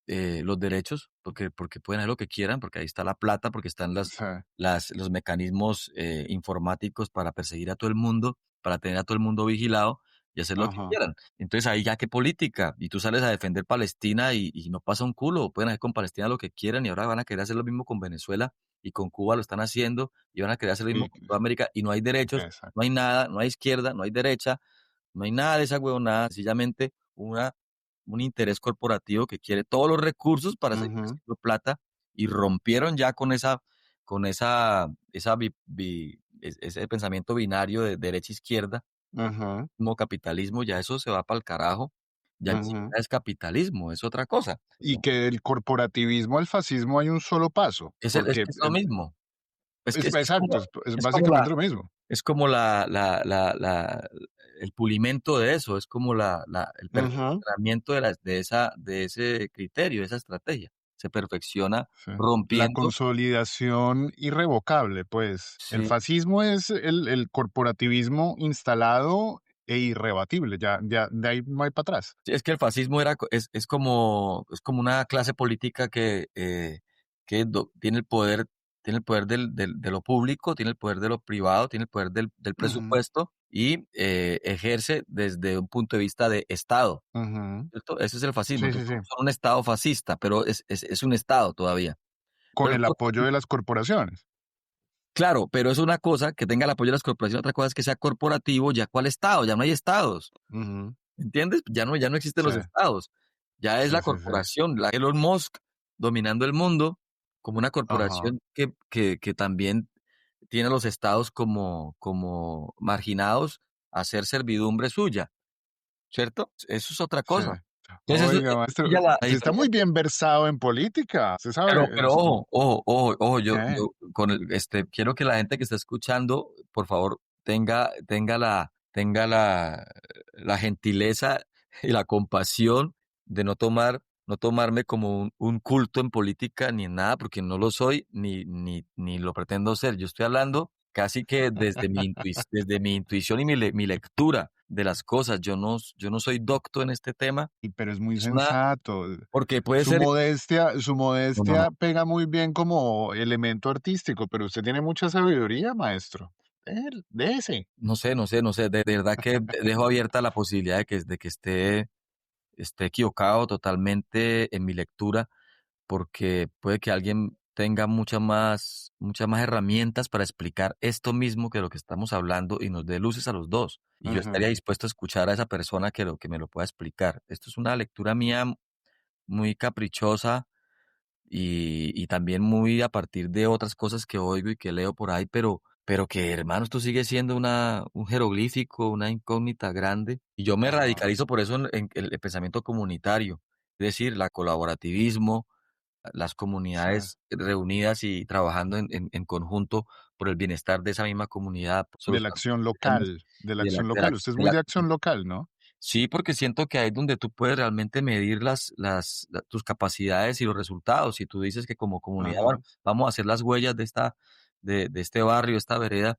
los derechos, porque pueden hacer lo que quieran, porque ahí está la plata, porque están Sí, los mecanismos informáticos para perseguir a todo el mundo, para tener a todo el mundo vigilado y hacer lo que ajá, quieran. Entonces ahí ya qué política, y tú sales a defender Palestina y no pasa un culo, pueden hacer con Palestina lo que quieran y ahora van a querer hacer lo mismo con Venezuela y con Cuba lo están haciendo y van a querer hacer lo mismo y con toda América y no hay derechos, no hay exacto. nada, no hay izquierda, no hay derecha, no hay nada de esa huevonada, sencillamente un interés corporativo que quiere todos los recursos para seguir Ujú, haciendo plata y rompieron ya con ese pensamiento binario de derecha-izquierda, ujú, como capitalismo, ya eso se va para el carajo, ya ni ujú. siquiera es capitalismo, es otra cosa. Y que del corporativismo al fascismo hay un solo paso, Es porque, que es lo mismo, es es exacto, como es es como la básicamente lo mismo. es como el pulimento de eso, es como el Ujú, perfeccionamiento de ese criterio, de esa estrategia. Se perfecciona sí. La rompiendo. consolidación irrevocable, pues. El Sí, fascismo es el corporativismo instalado e irrebatible, ya de ahí no hay para atrás. sí, es que el fascismo es como una clase política que tiene el poder de lo público, tiene el poder de lo privado, tiene el poder del Ujú, presupuesto y, ejerce desde un punto de vista de Estado, ujú. ¿cierto? Ese es el fascismo. Sí, sí, Entonces, sí. son un Estado fascista, pero es un Estado todavía. Con Pero el apoyo de las corporaciones. claro, pero es una cosa que tenga el apoyo de las corporaciones, otra cosa es que sea corporativo, ¿ya cuál Estado? Ya no hay estados. Ujú. ¿Entiendes? Ya no existen Sí, los estados. Ya es sí, la sí, sí. corporación, la Elon Musk dominando el mundo como una Ajá. corporación que también tiene a los estados como marginados a ser servidumbre suya, ¿cierto? Eso es otra Sí. cosa. Entonces, Oiga, maestro, pilla la usted está muy diferencia. bien versado en política. Usted sabe, Pero ojo, ¿qué? yo con quiero que la gente que está escuchando, por favor, tenga la gentileza y la compasión de no tomarme como un culto en política ni en nada, porque no lo soy, ni lo pretendo ser. Yo estoy hablando casi que desde mi intuición y mi lectura de las cosas. Yo no soy docto en este tema, Pero es muy es una sensato. porque puede ser Su no, no, no. modestia pega muy bien como elemento artístico, pero usted tiene mucha sabiduría, maestro. Déjese. No sé, de verdad que dejo abierta la posibilidad de que esté equivocado totalmente en mi lectura, porque puede que alguien tenga muchas más herramientas para explicar esto mismo que lo que estamos hablando y nos dé luces a los dos. Y yo estaría Ujú, dispuesto a escuchar a esa persona que me lo pueda explicar. Esto es una lectura mía muy caprichosa y también muy a partir de otras cosas que oigo y que leo por ahí, pero que, hermano, esto sigue siendo un jeroglífico, una incógnita grande. Y yo me ajá, radicalizo por eso en el pensamiento comunitario, es decir, la colaborativismo, las sí. comunidades reunidas y trabajando en conjunto por el bienestar de esa misma comunidad, solucionando problemas De la de acción de la local. Usted es de muy la de acción local, ¿no? Sí, porque siento que ahí es donde tú puedes realmente medir tus capacidades y los resultados. Si tú dices que como comunidad, bueno, Ajá, vamos a hacer las huellas de este barrio, esta vereda,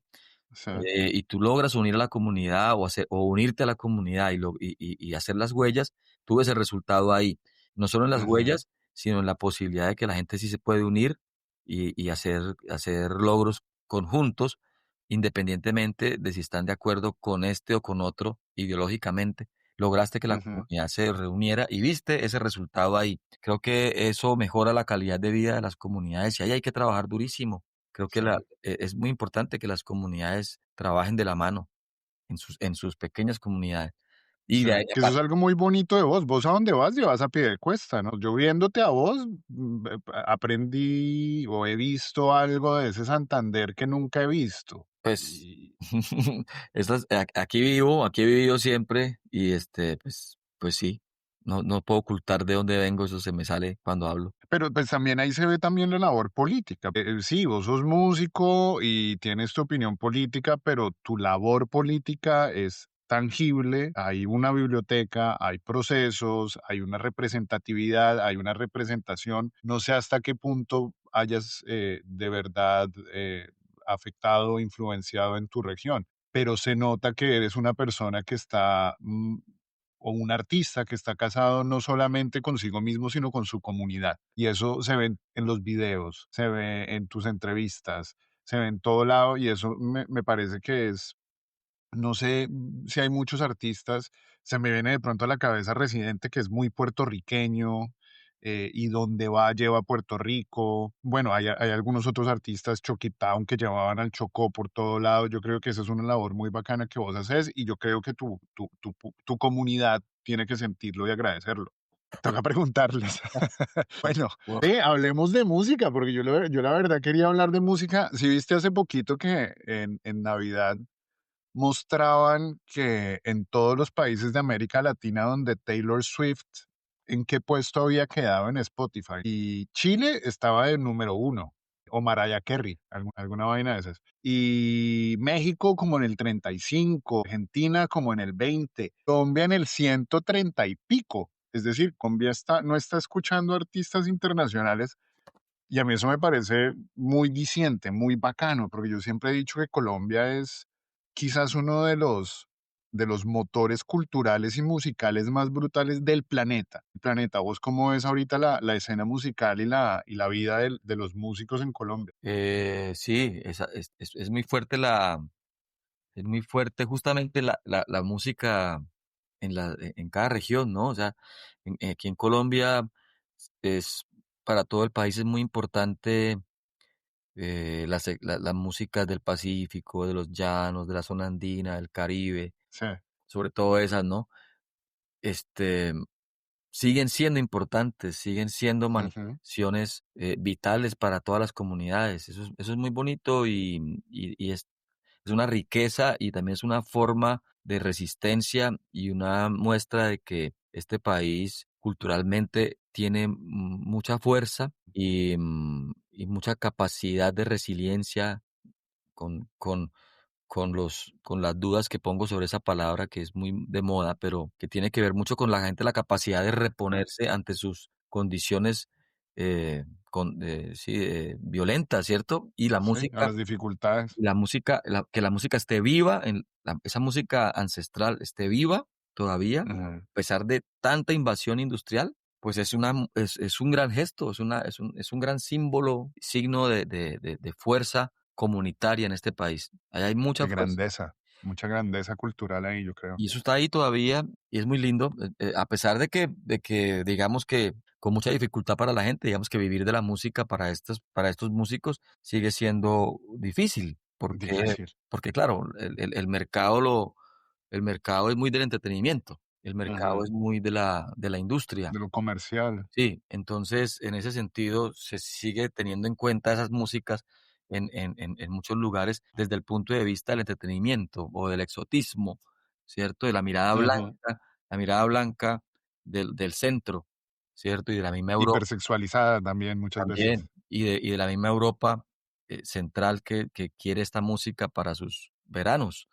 sí, y tú logras unir a la comunidad o unirte a la comunidad y hacer las huellas, tú ves el resultado ahí. No solo en las ujú, huellas, sino en la posibilidad de que la gente sí se puede unir y hacer logros conjuntos, independientemente de si están de acuerdo con este o con otro ideológicamente. Lograste que la ujú, comunidad se reuniera y viste ese resultado ahí. Creo que eso mejora la calidad de vida de las comunidades y ahí hay que trabajar durísimo. Creo que sí. es muy importante que las comunidades trabajen de la mano en sus pequeñas comunidades. Y Sí, de ahí que eso es algo muy bonito de vos. Vos a dónde vas, llevas a pie de cuesta, ¿no? Yo viéndote a vos, aprendí o he visto algo de ese Santander que nunca he visto. pues, aquí he vivido siempre y pues sí, no puedo ocultar de dónde vengo, eso se me sale cuando hablo. Pero pues también ahí se ve también la labor política. Sí, vos sos músico y tienes tu opinión política, pero tu labor política es tangible. Hay una biblioteca, hay procesos, hay una representatividad, hay una representación. No sé hasta qué punto hayas de verdad afectado, influenciado en tu región, pero se nota que eres una persona que está o un artista que está casado no solamente consigo mismo, sino con su comunidad. Y eso se ve en los videos, se ve en tus entrevistas, se ve en todo lado y eso me parece que es, no sé si hay muchos artistas, se me viene de pronto a la cabeza Residente, que es muy puertorriqueño, y donde va lleva a Puerto Rico. Bueno, hay algunos otros artistas, Town, que llevaban al Chocó por todo lado. Yo creo que esa es una labor muy bacana que vos haces y yo creo que tu comunidad tiene que sentirlo y agradecerlo. Toca preguntarles. Bueno, Wow. hablemos de música, porque yo la verdad quería hablar de música. Si viste hace poquito que en Navidad mostraban que en todos los países de América Latina donde Taylor Swift, en qué puesto había quedado en Spotify. Y Chile estaba de número uno, o Mariah Carey, alguna vaina de esas. Y México como en el 35, Argentina como en el 20, Colombia en el 130 y pico. Es decir, Colombia no está escuchando artistas internacionales y a mí eso me parece muy diciente, muy bacano, porque yo siempre he dicho que Colombia es quizás uno de los motores culturales y musicales más brutales del planeta. El planeta, ¿vos cómo ves ahorita la escena musical y la vida de los músicos en Colombia? Sí, es muy fuerte es muy fuerte justamente la música en cada región, ¿no? O sea, aquí en Colombia es, para todo el país es muy importante las músicas del Pacífico, de los llanos, de la zona andina, del Caribe, Sí. sobre todo esas, ¿no? Este, siguen siendo importantes, siguen siendo Ujú. manifestaciones vitales para todas las comunidades. Eso es muy bonito y es una riqueza y también es una forma de resistencia y una muestra de que este país culturalmente tiene mucha fuerza y mucha capacidad de resiliencia con, con, con las dudas que pongo sobre esa palabra que es muy de moda, pero que tiene que ver mucho con la gente, la capacidad de reponerse ante sus condiciones sí, violentas, ¿cierto? Sí, a las dificultades. Que la música esté viva, esa música ancestral esté viva todavía, Ujú. a pesar de tanta invasión industrial, pues es un gran gesto, es un gran símbolo, signo de fuerza comunitaria en este país. Ahí hay mucha fuerza. Mucha grandeza cultural ahí, yo creo. Y eso está ahí todavía y es muy lindo, a pesar de que digamos que con mucha dificultad para la gente, digamos que vivir de la música para estos músicos sigue siendo difícil, Difícil. porque claro, el mercado es muy del entretenimiento, el mercado Ujú. es muy de la industria. De lo comercial. Sí, entonces, en ese sentido, se sigue teniendo en cuenta esas músicas en muchos lugares desde el punto de vista del entretenimiento o del exotismo, ¿cierto? De Ujú. la mirada blanca del centro, ¿cierto? Y de la misma Europa Hipersexualizada también muchas veces. también, y de la misma Europa central que quiere esta música para sus veranos,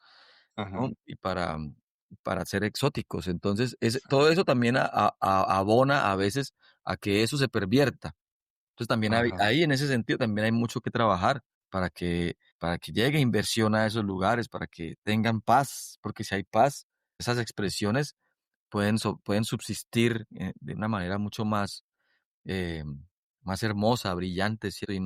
¿no? Ajá, Y para ser exóticos. Entonces, sí, todo eso también abona a veces a que eso se pervierta. Entonces, también ajá, ahí en ese sentido también hay mucho que trabajar para que llegue inversión a esos lugares, para que tengan paz, porque si hay paz, esas expresiones pueden subsistir de una manera mucho más, eh, más hermosa, brillante, ¿cierto? Y ajá.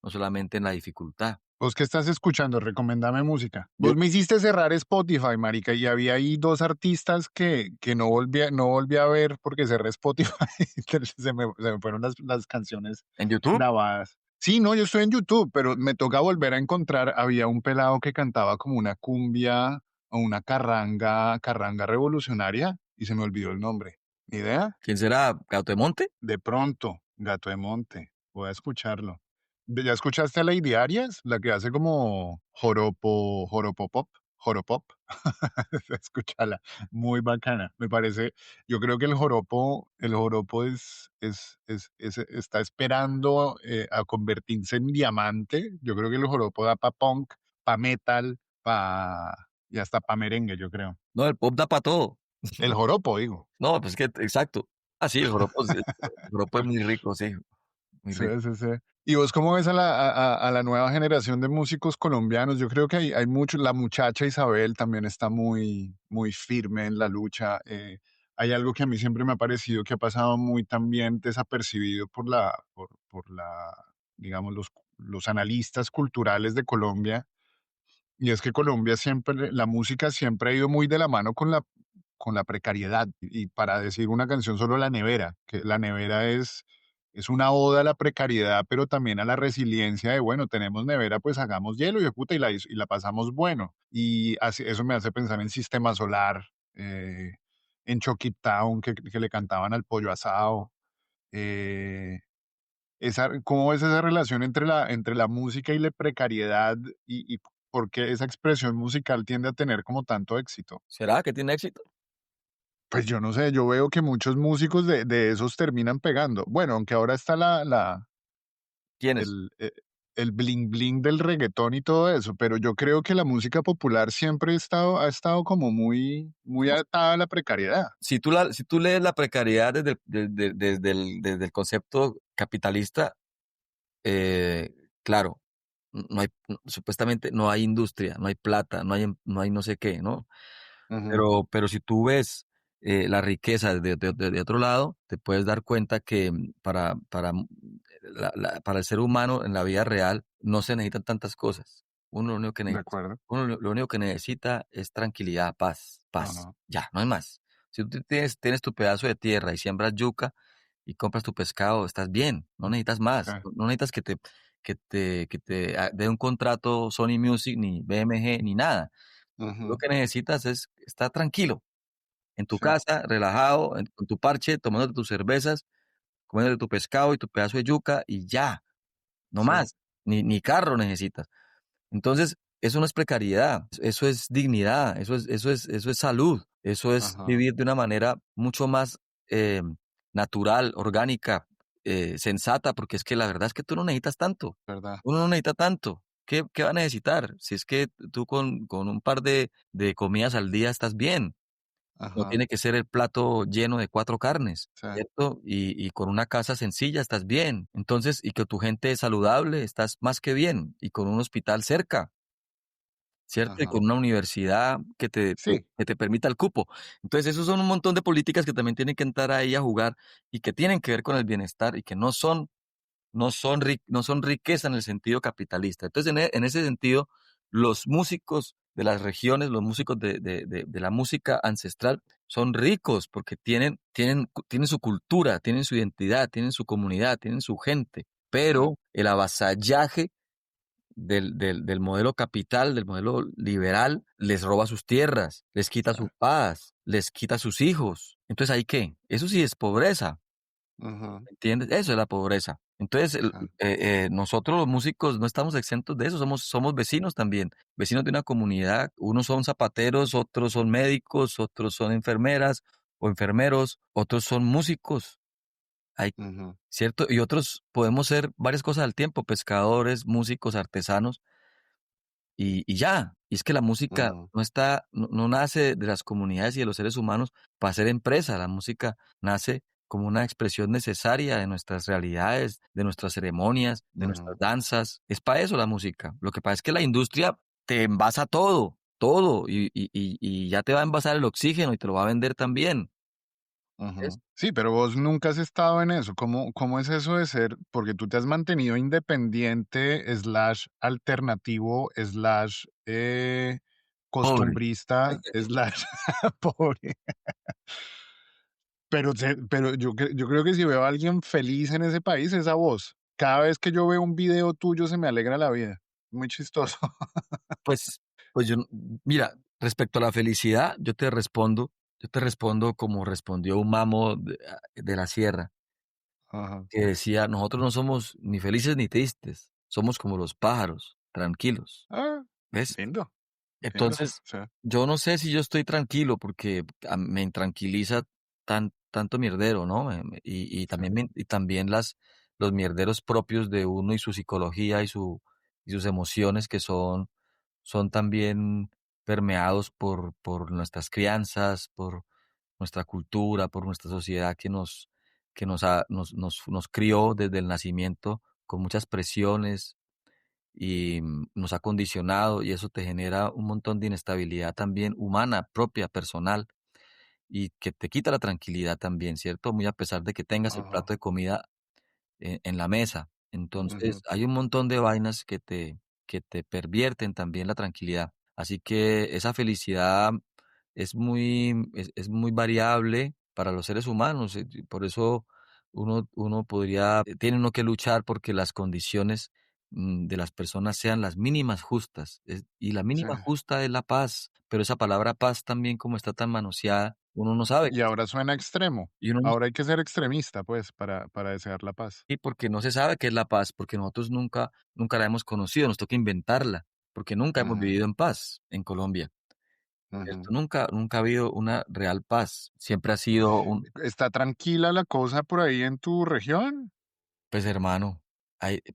no solamente en la dificultad. ¿Vos qué estás escuchando? Recomendame música. Yo Vos me hiciste cerrar Spotify, marica, y había ahí 2 artistas que no volví a ver porque cerré Spotify. Se me fueron las canciones en YouTube, grabadas. Sí, no, yo estoy en YouTube, pero me toca volver a encontrar. Había un pelado que cantaba como una cumbia o una carranga revolucionaria y se me olvidó el nombre. ¿Ni idea? ¿quién será? ¿Cautemonte? De pronto, Gato de Monte, voy a escucharlo. ¿Ya escuchaste a Lady Arias? La que hace como joropopop, joropop. Escúchala, muy bacana. Me parece, yo creo que el joropo está esperando a convertirse en diamante. Yo creo que el joropo da pa punk, pa metal, y hasta pa merengue, yo creo. No, el pop da para todo. El joropo, digo. No, pues es que exacto. Ah, sí, el joropo es muy rico, sí, muy Sí, rico. sí, sí. ¿Y vos cómo ves a la nueva generación de músicos colombianos? Yo creo que hay mucho, la muchacha Isabel también está muy firme en la lucha. Hay algo que a mí siempre me ha parecido que ha pasado muy también desapercibido por digamos, los analistas culturales de Colombia, y es que Colombia siempre, la música siempre ha ido muy de la mano con la precariedad. Y para decir una canción solo La Nevera, que La Nevera es una oda a la precariedad, pero también a la resiliencia de, bueno, tenemos nevera, pues hagamos hielo y puta, y la pasamos bueno. Y eso me hace pensar en Sistema Solar, en Chucky Town, que le cantaban al pollo asado. eh, ¿Cómo ves esa relación entre la música y la precariedad y por qué esa expresión musical tiende a tener como tanto éxito? ¿Será que tiene éxito? Pues yo no sé, yo veo que muchos músicos de esos terminan pegando. Bueno, aunque ahora está ¿Quiénes? el bling bling del reggaetón y todo eso, pero yo creo que la música popular siempre ha estado como muy atada a la precariedad. Si tú lees la precariedad desde el concepto capitalista, claro, no hay, supuestamente no hay industria, no hay plata, no hay no sé qué, ¿no? Ujú, Pero si tú ves la riqueza de otro lado, te puedes dar cuenta que para el ser humano en la vida real no se necesitan tantas cosas. Uno lo único que de necesita, acuerdo. uno lo único que necesita es tranquilidad, paz, paz. Ajá, Ya, no hay más. Si tú tienes tu pedazo de tierra y siembras yuca y compras tu pescado, estás bien, no necesitas sí, más, no necesitas que te dé un contrato Sony Music, ni BMG, ni nada. Tú lo ujú, que necesitas es estar tranquilo, en tu sí, casa, relajado, con tu parche, tomándote tus cervezas, comiéndote tu pescado y tu pedazo de yuca y ya, no sí, más, ni carro necesitas. Entonces, eso no es precariedad, eso es dignidad, eso es salud, eso es ajá, vivir de una manera mucho más eh, natural, orgánica, sensata, porque es que la verdad es que tú no necesitas tanto, verdad, uno no necesita tanto. ¿Qué va a necesitar? Si es que tú con un par de comidas al día estás bien. No ajá, tiene que ser el plato lleno de 4 carnes, sí, ¿cierto? Y con una casa sencilla estás bien. Entonces, y que tu gente es saludable, estás más que bien. Y con un hospital cerca, ¿cierto? Y ajá, con una universidad sí, que te permita el cupo. Entonces, esos son un montón de políticas que también tienen que entrar ahí a jugar y que tienen que ver con el bienestar y que no son riqueza en el sentido capitalista. Entonces, en ese sentido, los músicos de las regiones, los músicos de la música ancestral, son ricos porque tienen su cultura, tienen su identidad, tienen su comunidad, tienen su gente, sí, pero el avasallaje del modelo capital, del modelo liberal, les roba sus tierras, les quita sí, su paz, les quita sus hijos. Entonces, ¿ahí qué? Eso sí es pobreza. ujú, ¿Entiendes? Eso es la pobreza. Entonces, sí, nosotros los músicos no estamos exentos de eso, somos vecinos también, vecinos de una comunidad. Unos son zapateros, otros son médicos, otros son enfermeras o enfermeros, otros son músicos, hay, ujú, ¿cierto? Y otros podemos ser varias cosas al tiempo, pescadores, músicos, artesanos. Y ya, y es que la música ujú, no nace de las comunidades y de los seres humanos para ser empresa, la música nace como una expresión necesaria de nuestras realidades, de nuestras ceremonias, de nuestras ujú, danzas. Es para eso la música. Lo que pasa es que la industria te envasa todo, todo, y ya te va a envasar el oxígeno y te lo va a vender también. ¿Ves? ujú. Sí, pero vos nunca has estado en eso. ¿Cómo es eso de ser? Porque tú te has mantenido independiente, slash alternativo, slash Pobre. costumbrista, slash pobre. Pero yo creo que si veo a alguien feliz en ese país, es a vos. Cada vez que yo veo un video tuyo se me alegra la vida. Muy chistoso. Pues, pues mira, respecto a la felicidad, yo te respondo como respondió un mamo de la sierra, Ajá. que decía, nosotros no somos ni felices ni tristes, somos como los pájaros, tranquilos, Ah, ¿ves? lindo, lindo. Entonces, Sí. yo no sé si yo estoy tranquilo porque me intranquiliza tanto mierdero, ¿no? Sí. Y también los mierderos propios de uno y su psicología y sus emociones que son también permeados por nuestras crianzas, por nuestra cultura, por nuestra sociedad que nos crió desde el nacimiento con muchas presiones y nos ha condicionado y eso te genera un montón de inestabilidad también humana, propia, personal y que te quita la tranquilidad también, ¿cierto? Muy a pesar de que tengas el plato Ajá. de comida en la mesa. Entonces, Ujú. hay un montón de vainas que te pervierten también la tranquilidad. Así que esa felicidad es muy variable para los seres humanos. Y por eso uno podría, tiene uno que luchar porque las condiciones de las personas sean las mínimas justas. Y la Sí. mínima justa es la paz. Pero esa palabra paz también, como está tan manoseada, uno no sabe. Y ahora suena extremo. Y uno no Ahora hay que ser extremista, pues, para desear la paz. y porque no se sabe qué es la paz, porque nosotros nunca la hemos conocido, nos toca inventarla, porque nunca hemos Ujú, vivido en paz en Colombia, ujú. ¿cierto? Nunca ha habido una real paz, siempre ha sido un ¿Está tranquila la cosa por ahí en tu región? pues, hermano,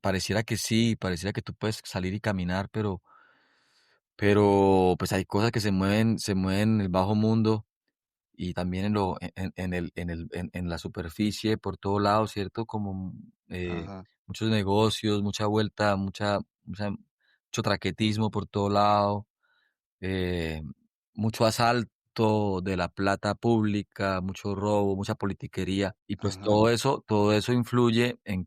pareciera que sí, pareciera que tú puedes salir y caminar, pero, pues, hay cosas que se mueven en el bajo mundo y también en lo en la superficie, por todo lado, ¿cierto? Como, Ajá. muchos negocios, mucha vuelta, mucho traquetismo por todo lado, eh, mucho asalto de la plata pública, mucho robo, mucha politiquería, y pues Ajá. todo eso influye en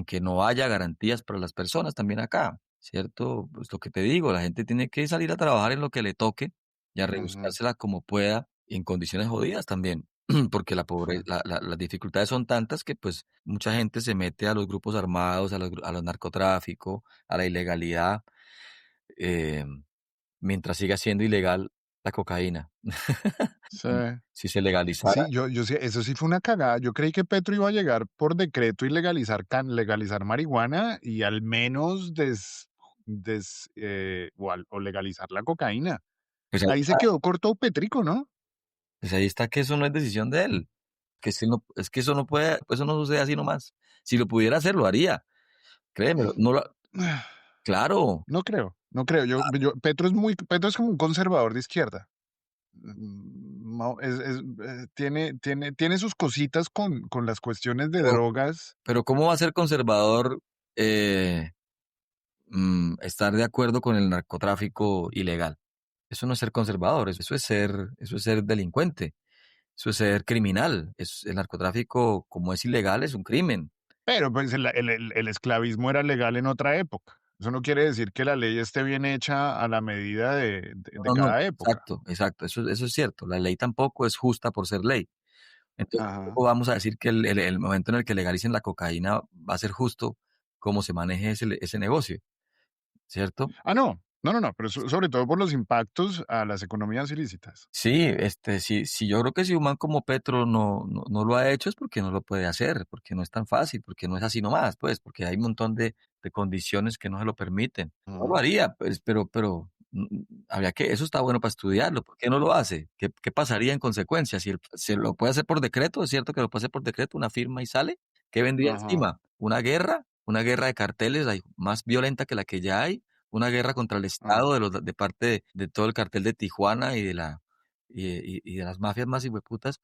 que no haya garantías para las personas también acá, ¿cierto? Pues lo que te digo, la gente tiene que salir a trabajar en lo que le toque y a Ujú. rebuscársela como pueda y en condiciones jodidas también, porque la Sí. pobre las dificultades son tantas que, pues, mucha gente se mete a los grupos armados, a los narcotráfico, a la ilegalidad, em mientras siga siendo ilegal la cocaína. Sí. Si se legalizara, Sí, yo sí, eso sí fue una cagada. Yo creí que Petro iba a llegar por decreto y legalizar marihuana y al menos o legalizar la cocaína. pues ahí Ahí se está, quedó corto Petrico, ¿no? pues ahí está que eso no es decisión de él, que si no es que eso no puede, eso no sucede así nomás. Si lo pudiera hacer, lo haría, créemelo, no lo claro, No creo, no creo. Petro es como un conservador de izquierda. No, tiene sus cositas con las cuestiones de pero drogas. pero ¿cómo va a ser conservador, estar de acuerdo con el narcotráfico ilegal? Eso no es ser conservador, eso es ser delincuente, eso es ser criminal. El narcotráfico, como es ilegal, es un crimen. Pero, pues, el esclavismo era legal en otra época. Eso no quiere decir que la ley esté bien hecha a la medida de No, no, cada época. exacto, exacto, eso es cierto. La ley tampoco es justa por ser ley. Entonces, Ajá. tampoco vamos a decir que el momento en el que legalicen la cocaína va a ser justo cómo se maneje ese negocio, ¿cierto? No. No, no, no, pero sobre todo por los impactos a las economías ilícitas. Sí, si yo creo que si un man como Petro no lo ha hecho es porque no lo puede hacer, porque no es tan fácil, porque no es así nomás, pues, porque hay un montón de condiciones que no se lo permiten. No lo Ujú, haría, pues, pero, habría que eso está bueno para estudiarlo, ¿por qué no lo hace? ¿Qué pasaría en consecuencia? Si se lo puede hacer por decreto, es cierto que lo puede hacer por decreto, una firma y sale, ¿qué vendría ajá, encima? Una guerra de carteles, más violenta que la que ya hay, una guerra contra el ah, Estado de parte de todo el cartel de Tijuana y de las mafias más hijueputas,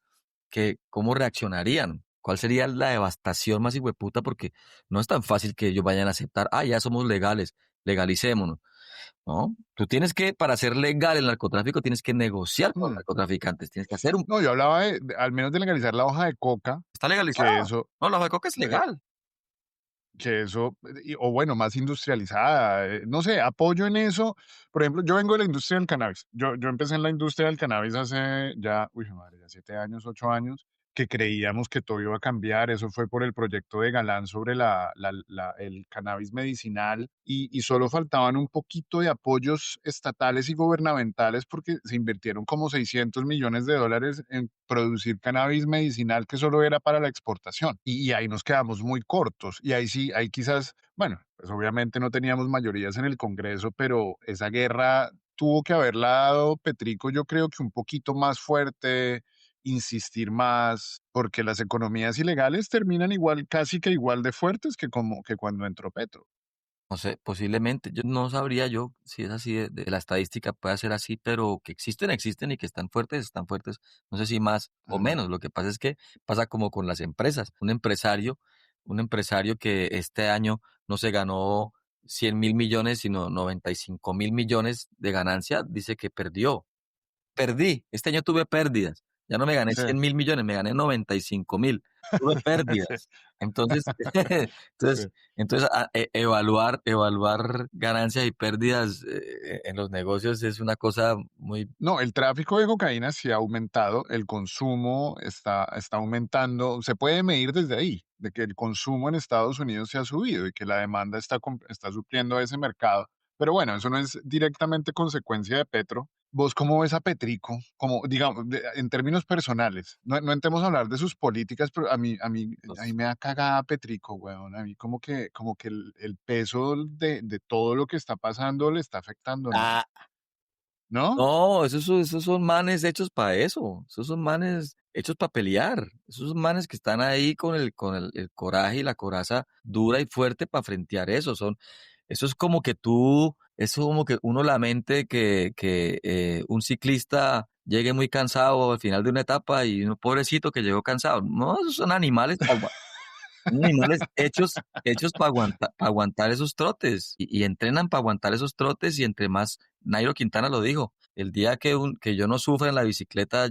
que cómo reaccionarían, cuál sería la devastación más hijueputa, porque no es tan fácil que ellos vayan a aceptar, ya somos legales, legalicémonos, ¿no? Tú tienes que, para ser legal el narcotráfico, tienes que negociar con los mm. narcotraficantes, tienes que hacer un No, yo hablaba al menos de legalizar la hoja de coca, está que legalizada. eso No, la hoja de coca es eh, legal. o bueno, más industrializada, no sé, apoyo en eso. Por ejemplo, yo vengo de la industria del cannabis. Yo empecé en la industria del cannabis hace ya, uy, madre, ya 7 años, 8 años, que creíamos que todo iba a cambiar. Eso fue por el proyecto de Galán sobre el cannabis medicinal y solo faltaban un poquito de apoyos estatales y gubernamentales porque se invirtieron como $600 millones en producir cannabis medicinal que solo era para la exportación. Y ahí nos quedamos muy cortos. Y ahí sí, ahí quizás, bueno, pues obviamente no teníamos mayorías en el Congreso, pero esa guerra tuvo que haberla dado Petrico, yo creo que un poquito más fuerte, insistir más, porque las economías ilegales terminan igual, casi que igual de fuertes que cuando entró Petro. No sé, posiblemente, yo no sabría yo si es así de la estadística puede ser así, pero que existen, existen y que están fuertes, no sé si más o Ujú, menos. Lo que pasa es que pasa como con las empresas. Un empresario un empresario que este año no se ganó 100.000 millones, sino 95.000 millones de ganancia, dice que perdió. Perdí, este año tuve pérdidas. Ya no me gané Sí. 100.000 millones, me gané 95.000. Tuve Sí, pérdidas. Entonces, sí. entonces, entonces evaluar ganancias y pérdidas en los negocios es una cosa muy. No, el tráfico de cocaína sí ha aumentado, el consumo está aumentando, se puede medir desde ahí, de que el consumo en Estados Unidos se ha subido y que la demanda está supliendo a ese mercado. Pero bueno, eso no es directamente consecuencia de Petro. ¿Vos cómo ves a Petrico? Como, digamos, en términos personales, no entremos a hablar de sus políticas, pero a mí me da cagada Petrico, weón. A mí como que el peso de todo lo que está pasando le está afectando, ¿no? Ah, ¿No? no, esos son manes hechos para eso. Esos son manes hechos para pelear. Esos son manes que están ahí con el coraje y la coraza dura y fuerte para frentear eso. Eso es como que eso es como que uno lamente que un ciclista llegue muy cansado al final de una etapa y uno pobrecito que llegó cansado. No, esos son animales son animales hechos para aguantar esos trotes y entrenan para aguantar esos trotes y entre más, Nairo Quintana lo dijo, el día que yo no sufra en la bicicleta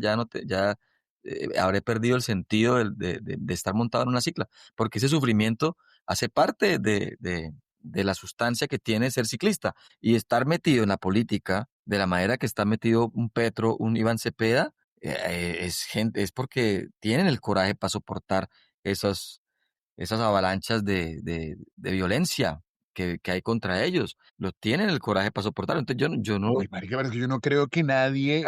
habré perdido el sentido de estar montado en una cicla, porque ese sufrimiento hace parte de la sustancia que tiene ser ciclista y estar metido en la política de la manera que está metido un Petro, un Iván Cepeda, es porque tienen el coraje para soportar esos esas avalanchas de violencia que hay contra ellos. Lo tienen el coraje para soportarlo. Entonces yo no, Uy, marica, pero es que yo no creo que nadie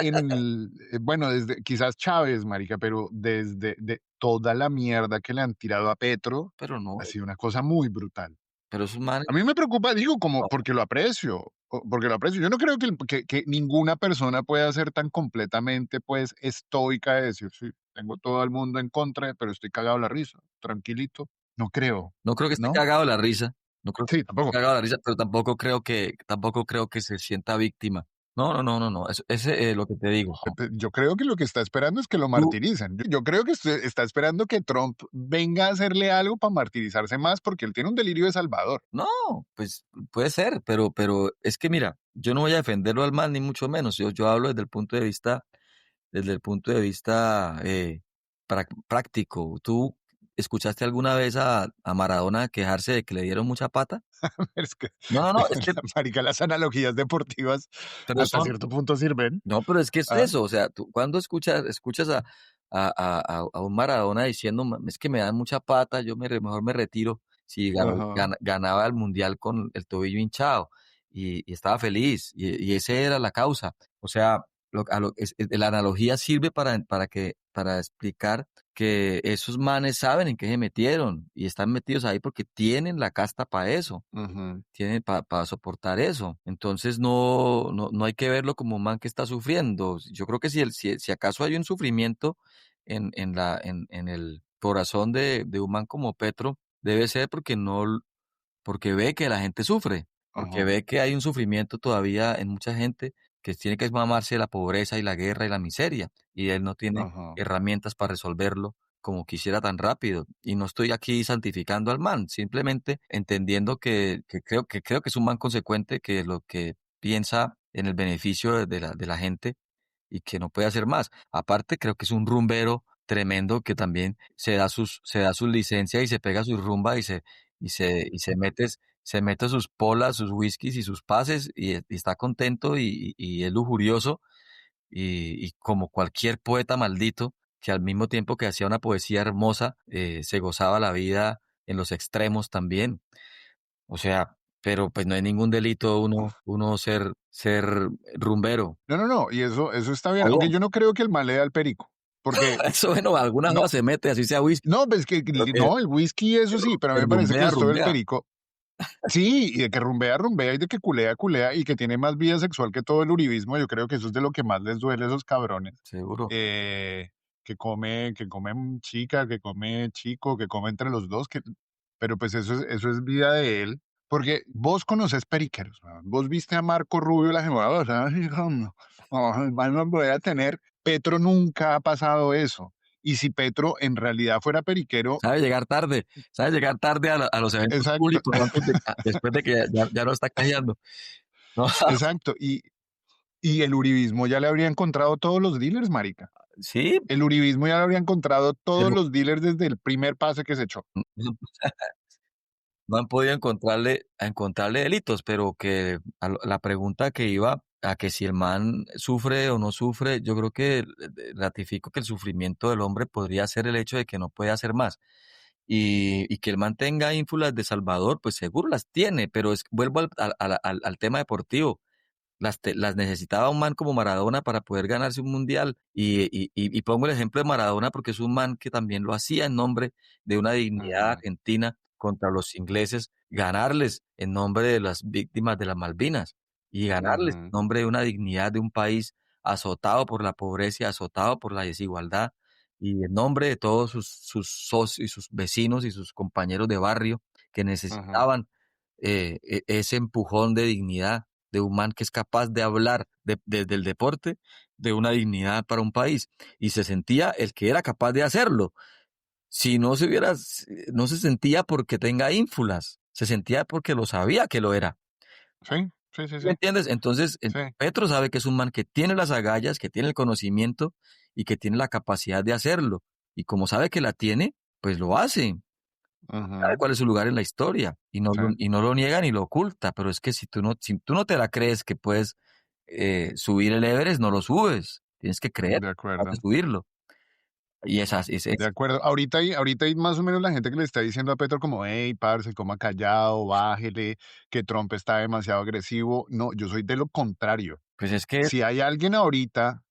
bueno, desde quizás Chávez, marica, pero desde de toda la mierda que le han tirado a Petro, pero no, ha sido una cosa muy brutal. pero esos manes, A mí me preocupa, digo, como no, porque lo aprecio. Yo no creo que ninguna persona pueda ser tan completamente, pues, estoica de decir: "Sí, tengo todo el mundo en contra, pero estoy cagado la risa, tranquilito". No creo, no creo que esté ¿no? cagado de la risa, no creo que Sí, esté tampoco. cagado de la risa, pero tampoco creo que se sienta víctima. No, no, no, no, no, lo que te digo, no. Yo creo que lo que está esperando es que lo Tú martiricen. Yo creo que está esperando que Trump venga a hacerle algo para martirizarse más, porque él tiene un delirio de salvador. no, pues puede ser, pero es que mira, yo no voy a defenderlo al mal, ni mucho menos. Yo hablo desde el punto de vista práctico. ¿Tú escuchaste alguna vez a Maradona quejarse de que le dieron mucha pata? Es que, No, no, no, es que, marica, las analogías deportivas pero hasta son, cierto punto sirven. no, pero es que es ¿Ah? eso, o sea, tú cuando escuchas a un Maradona diciendo, Es que me dan mucha pata, mejor me retiro", si Ajá, ganaba el mundial con el tobillo hinchado y estaba feliz, y ese era la causa. O sea, la analogía sirve para explicar que esos manes saben en qué se metieron y están metidos ahí porque tienen la casta para eso, ujú, tiene para soportar eso. Entonces no hay que verlo como un man que está sufriendo. Yo creo que si acaso hay un sufrimiento en el corazón de un man como Petro, debe ser porque ve que la gente sufre, porque ajá, ve que hay un sufrimiento todavía en mucha gente que tiene que mamarse la pobreza y la guerra y la miseria, y él no tiene ajá, herramientas para resolverlo como quisiera tan rápido. Y no estoy aquí santificando al man, simplemente entendiendo que creo que es un man consecuente que lo que piensa en el beneficio de la gente y que no puede hacer más. Aparte, creo que es un rumbero tremendo que también se da sus licencias y se pega su rumba y se mete sus polas, sus whiskies y sus pases y está contento y es lujurioso y como cualquier poeta maldito que al mismo tiempo que hacía una poesía hermosa, se gozaba la vida en los extremos también. O sea, pero pues no hay ningún delito uno ser rumbero. no, no, no, y eso está bien, Está aunque bien. yo no creo que el mal le da al perico, porque Eso, bueno, alguna no, joda se mete, así sea whisky, no, pues que pero que no, el whisky eso sí, pero a mí que me parece que rumbea, esto del rumbea. perico sí, y de que rumbea, rumbea, y de que culea, culea, y que tiene más vida sexual que todo el uribismo, yo creo que eso es de lo que más les duele a esos cabrones. Seguro. Eh, que come chica, que come chico, que come entre los 2 pero pues eso es vida de él, porque vos conoces periqueros, weón, vos viste a Marco Rubio la semana pasada, así como, no, no voy a tener, Petro nunca ha pasado eso, Y si Petro en realidad fuera periquero, sabe llegar tarde a los eventos exacto, públicos después de que ya no está cajeando, ¿no? exacto. Y el uribismo ya le habría encontrado todos los dealers, marica. Sí, El uribismo ya le habría encontrado todos pero los dealers desde el primer pase que se echó. no han podido encontrarle delitos, pero que la pregunta que iba a que si el man sufre o no sufre, yo creo que ratifico que el sufrimiento del hombre podría ser el hecho de que no puede hacer más. Y que el man tenga ínfulas de Salvador, pues seguro las tiene, pero vuelvo al tema deportivo. Las necesitaba un man como Maradona para poder ganarse un mundial. Y pongo el ejemplo de Maradona porque es un man que también lo hacía en nombre de una dignidad Ujú, argentina contra los ingleses, ganarles en nombre de las víctimas de las Malvinas y ganarles en ujú, nombre de una dignidad de un país azotado por la pobreza, y azotado por la desigualdad y en nombre de todos sus socios y sus vecinos y sus compañeros de barrio que ujú, necesitaban ese empujón de dignidad de un man que es capaz de hablar desde el deporte de una dignidad para un país. Y se sentía el que era capaz de hacerlo. Si no no se sentía porque tenga ínfulas, se sentía porque lo sabía que lo era. sí, sí, sí, ¿Me sí, entiendes? Entonces, sí, Petro sabe que es un man que tiene las agallas, que tiene el conocimiento y que tiene la capacidad de hacerlo. Y como sabe que la tiene, pues lo hace. Sabe ujú, cuál es su lugar en la historia sí, y no lo niega ni lo oculta, pero es que si tú no te la crees que puedes subir el Everest, no lo subes, tienes que creer de que vas a acuerdo. subirlo. Y De acuerdo. Ahorita hay más o menos la gente que le está diciendo a Petro como, hey, parce, coma callado, bájele, que Trump está demasiado agresivo. No, yo soy de lo contrario. pues es que, Si hay alguien ahorita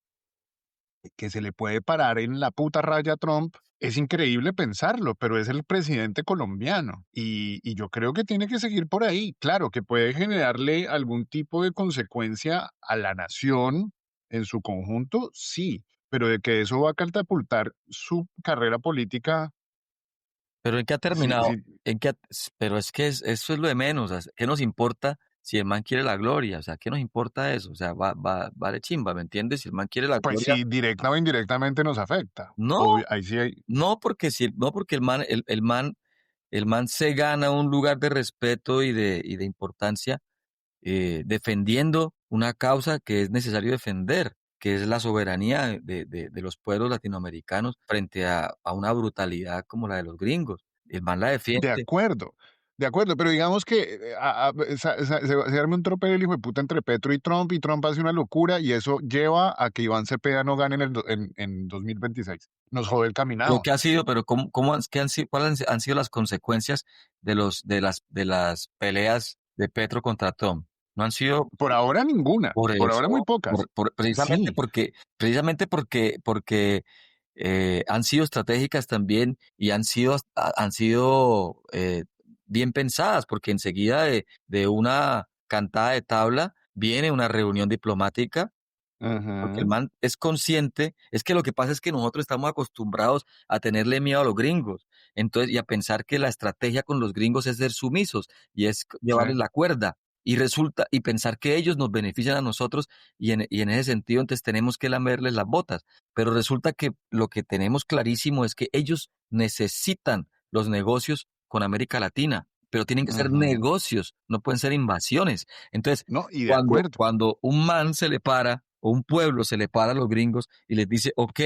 que se le puede parar en la puta raya a Trump, es increíble pensarlo, pero es el presidente colombiano. Y yo creo que tiene que seguir por ahí. Claro, que puede generarle algún tipo de consecuencia a la nación en su conjunto, sí, pero de que eso va a catapultar su carrera política, pero ¿en qué ha sí, terminado? sí, Pero es que eso es lo de menos, o sea, ¿qué nos importa si el man quiere la gloria? O sea, ¿qué nos importa eso? O sea, va de chimba, ¿me entiendes? Si el man quiere la pues gloria, sí, directa o indirectamente nos afecta. no, Ahí sí hay. no porque el man se gana un lugar de respeto y de importancia defendiendo una causa que es necesario defender, que es la soberanía de los pueblos latinoamericanos frente a una brutalidad como la de los gringos. El man la defiende. De acuerdo, pero digamos que se arme un tropel el hijo de puta entre Petro y Trump hace una locura y eso lleva a que Iván Cepeda no gane en 2026. Nos jode el Pero caminado. ¿qué ha sido? Pero qué han sido, cuáles han sido las consecuencias de las peleas de Petro contra Trump? No han sido Por ahora ninguna, por por ahora muy eso, pocas. Sí, precisamente porque han sido estratégicas también y han sido bien pensadas, porque enseguida de una cantada de tabla viene una reunión diplomática, porque el ujú, man es consciente, es que lo que pasa es que nosotros estamos acostumbrados a tenerle miedo a los gringos, entonces, y a pensar que la estrategia con los gringos es ser sumisos y es sí, llevarles la cuerda. Y pensar que ellos nos benefician a nosotros y en ese sentido entonces tenemos que lamerles las botas. Pero resulta que lo que tenemos clarísimo es que ellos necesitan los negocios con América Latina, pero tienen que ser ujú. negocios, no pueden ser invasiones. Entonces, No, y de acuerdo. cuando un man se le para o un pueblo se le para a los gringos y les dice, ok,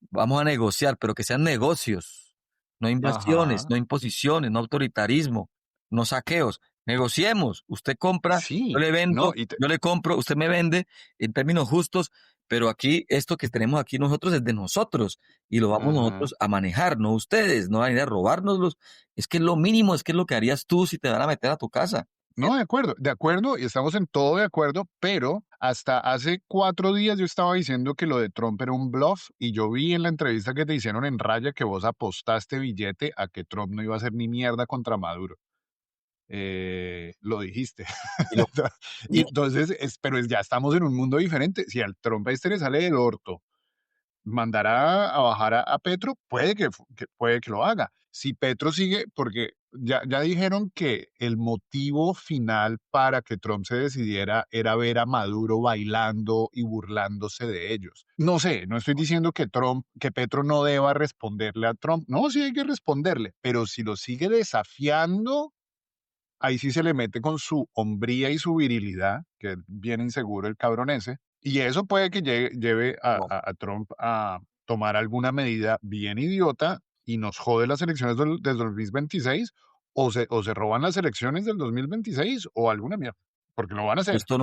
vamos a negociar, pero que sean negocios, no invasiones, Ajá. no imposiciones, no autoritarismo, no saqueos. Negociemos. Usted compra, yo Sí, le no, vendo, yo le compro, usted me vende en términos justos, pero aquí esto que tenemos aquí nosotros es de nosotros y lo vamos ujú. nosotros a manejar, no ustedes, no van a ir a robárnoslos. Es que es lo mínimo, es que es lo que harías tú si te van a meter a tu casa. No, de acuerdo, y estamos en todo de acuerdo, pero hasta hace 4 días yo estaba diciendo que lo de Trump era un bluff y yo vi en la entrevista que te hicieron en Raya que vos apostaste billete a que Trump no iba a hacer ni mierda contra Maduro. Lo dijiste. Y lo, Y y, entonces, ya estamos en un mundo diferente. Si al Trump este le sale del orto, mandará a bajar a Petro, puede que lo haga. si Petro sigue, porque ya dijeron que el motivo final para que Trump se decidiera era ver a Maduro bailando y burlándose de ellos. No sé, no estoy diciendo que que Petro no deba responderle a Trump. No, sí hay que responderle, pero si lo sigue desafiando, ahí sí se le mete con su hombría y su virilidad, que es bien inseguro el cabrón ese, y eso puede que lleve No. a Trump a tomar alguna medida bien idiota y nos jode las elecciones del 2026 o se roban las elecciones del 2026 o alguna mierda, porque lo van a hacer. Esto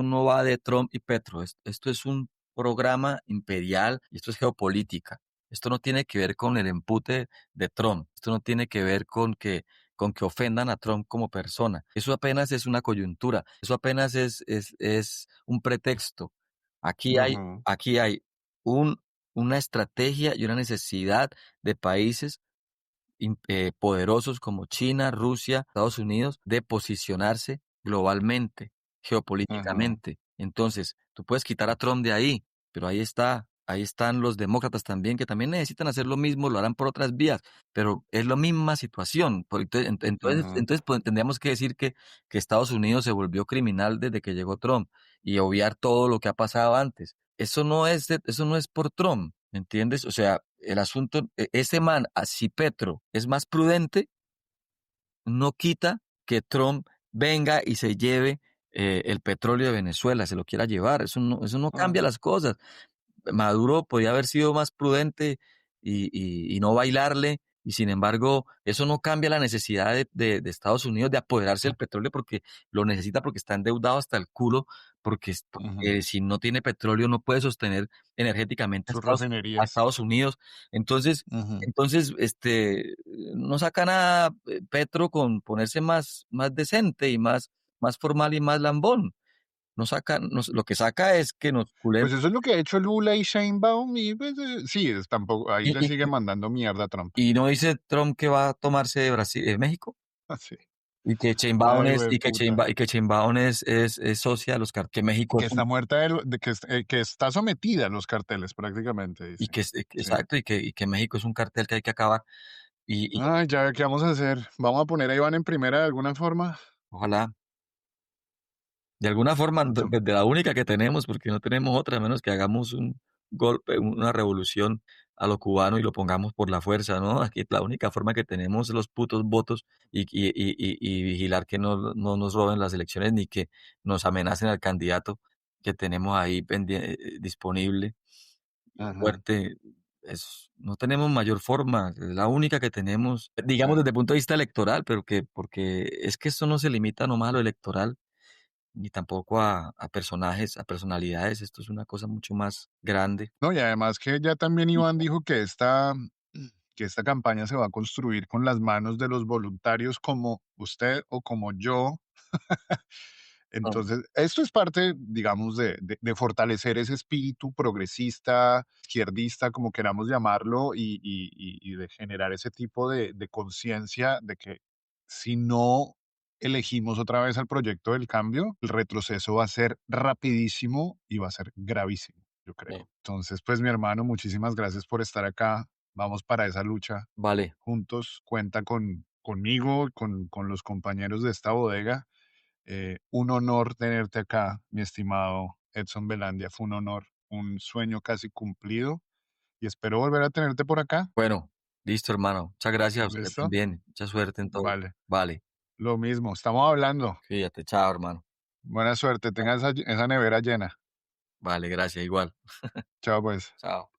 no va de Trump y Petro. Esto es un programa imperial y esto es geopolítica. Esto no tiene que ver con el empute de Trump. Esto no tiene que ver con que ofendan a Trump como persona. Eso apenas es una coyuntura. Eso apenas es un pretexto. Ujú, Aquí hay un, una estrategia y una necesidad de países poderosos como China, Rusia, Estados Unidos, de posicionarse globalmente, ujú, geopolíticamente. Entonces, tú puedes quitar a Trump de ahí, pero ahí están los demócratas también, que también necesitan hacer lo mismo, lo harán por otras vías, pero es la misma situación. ujú. Entonces pues, tendríamos que decir que Estados Unidos se volvió criminal desde que llegó Trump y obviar todo lo que ha pasado antes. Eso no es por Trump, ¿me entiendes? O sea, el asunto, ese man, así Petro es más prudente, no quita que Trump venga y se lleve el petróleo de Venezuela, se lo quiera llevar. Eso no Ah, cambia las cosas. Maduro podía haber sido más prudente y no bailarle, y sin embargo, eso no cambia la necesidad de Estados Unidos de apoderarse del petróleo porque lo necesita, porque está endeudado hasta el culo, ujú. porque si no tiene petróleo no puede sostener energéticamente Sus A refinerías. Estados Unidos. Entonces, Ujú. no saca nada Petro con ponerse más decente y más formal y más lambón. No saca, lo que saca es que nos culemos. Pues eso es lo que ha hecho Lula y Sheinbaum y pues, sí, tampoco, ahí le sigue mandando mierda a Trump. Y no dice Trump que va a tomarse de Brasil, México, Así. y que Ay, güey, puta. Sheinbaum es socia de los que México Que es un, está muerta que está sometida a los carteles prácticamente, y dice. que Sí. exacto, y que México es un cartel que hay que acabar. Y Ay, ya, ¿qué vamos a hacer? ¿Vamos a poner a Iván en primera de alguna forma? ojalá, de alguna forma, Yo- de la única que tenemos, porque no tenemos otra, a menos que hagamos un golpe, una revolución a lo cubano y lo pongamos por la fuerza, ¿no? Aquí la única forma que tenemos es los putos votos y vigilar que no nos roben las elecciones ni que nos amenacen al candidato que tenemos ahí disponible y Ajá, fuerte. No tenemos mayor forma, es la única que tenemos, sí. digamos desde el punto de vista electoral, pero porque es que esto no se limita nomás a lo electoral ni tampoco a personajes, a personalidades. Esto es una cosa mucho más grande. No, y además que ya también Y Iván dijo que esta campaña se va a construir con las manos de los voluntarios como usted o como yo. no, Entonces, esto es parte, digamos, de fortalecer ese espíritu progresista, izquierdista, como queramos llamarlo, y de generar ese tipo de conciencia de que si no elegimos otra vez al proyecto del cambio, el retroceso va a ser rapidísimo y va a ser gravísimo, yo creo. eh, Entonces, pues mi hermano, muchísimas gracias por estar acá. Vamos para esa lucha vale, juntos. Cuenta conmigo, con los compañeros de esta bodega. Un honor tenerte acá, mi estimado Edson Belandia. Fue un honor, un sueño casi cumplido y espero volver a tenerte por acá. bueno, listo, hermano. Muchas gracias a usted ¿Listo? también. Mucha suerte en todo. Vale. Vale, Lo mismo. Estamos hablando. fíjate, chao, hermano. Buena suerte. Tenga esa nevera llena. Vale, gracias, igual. Chao, pues. Chao.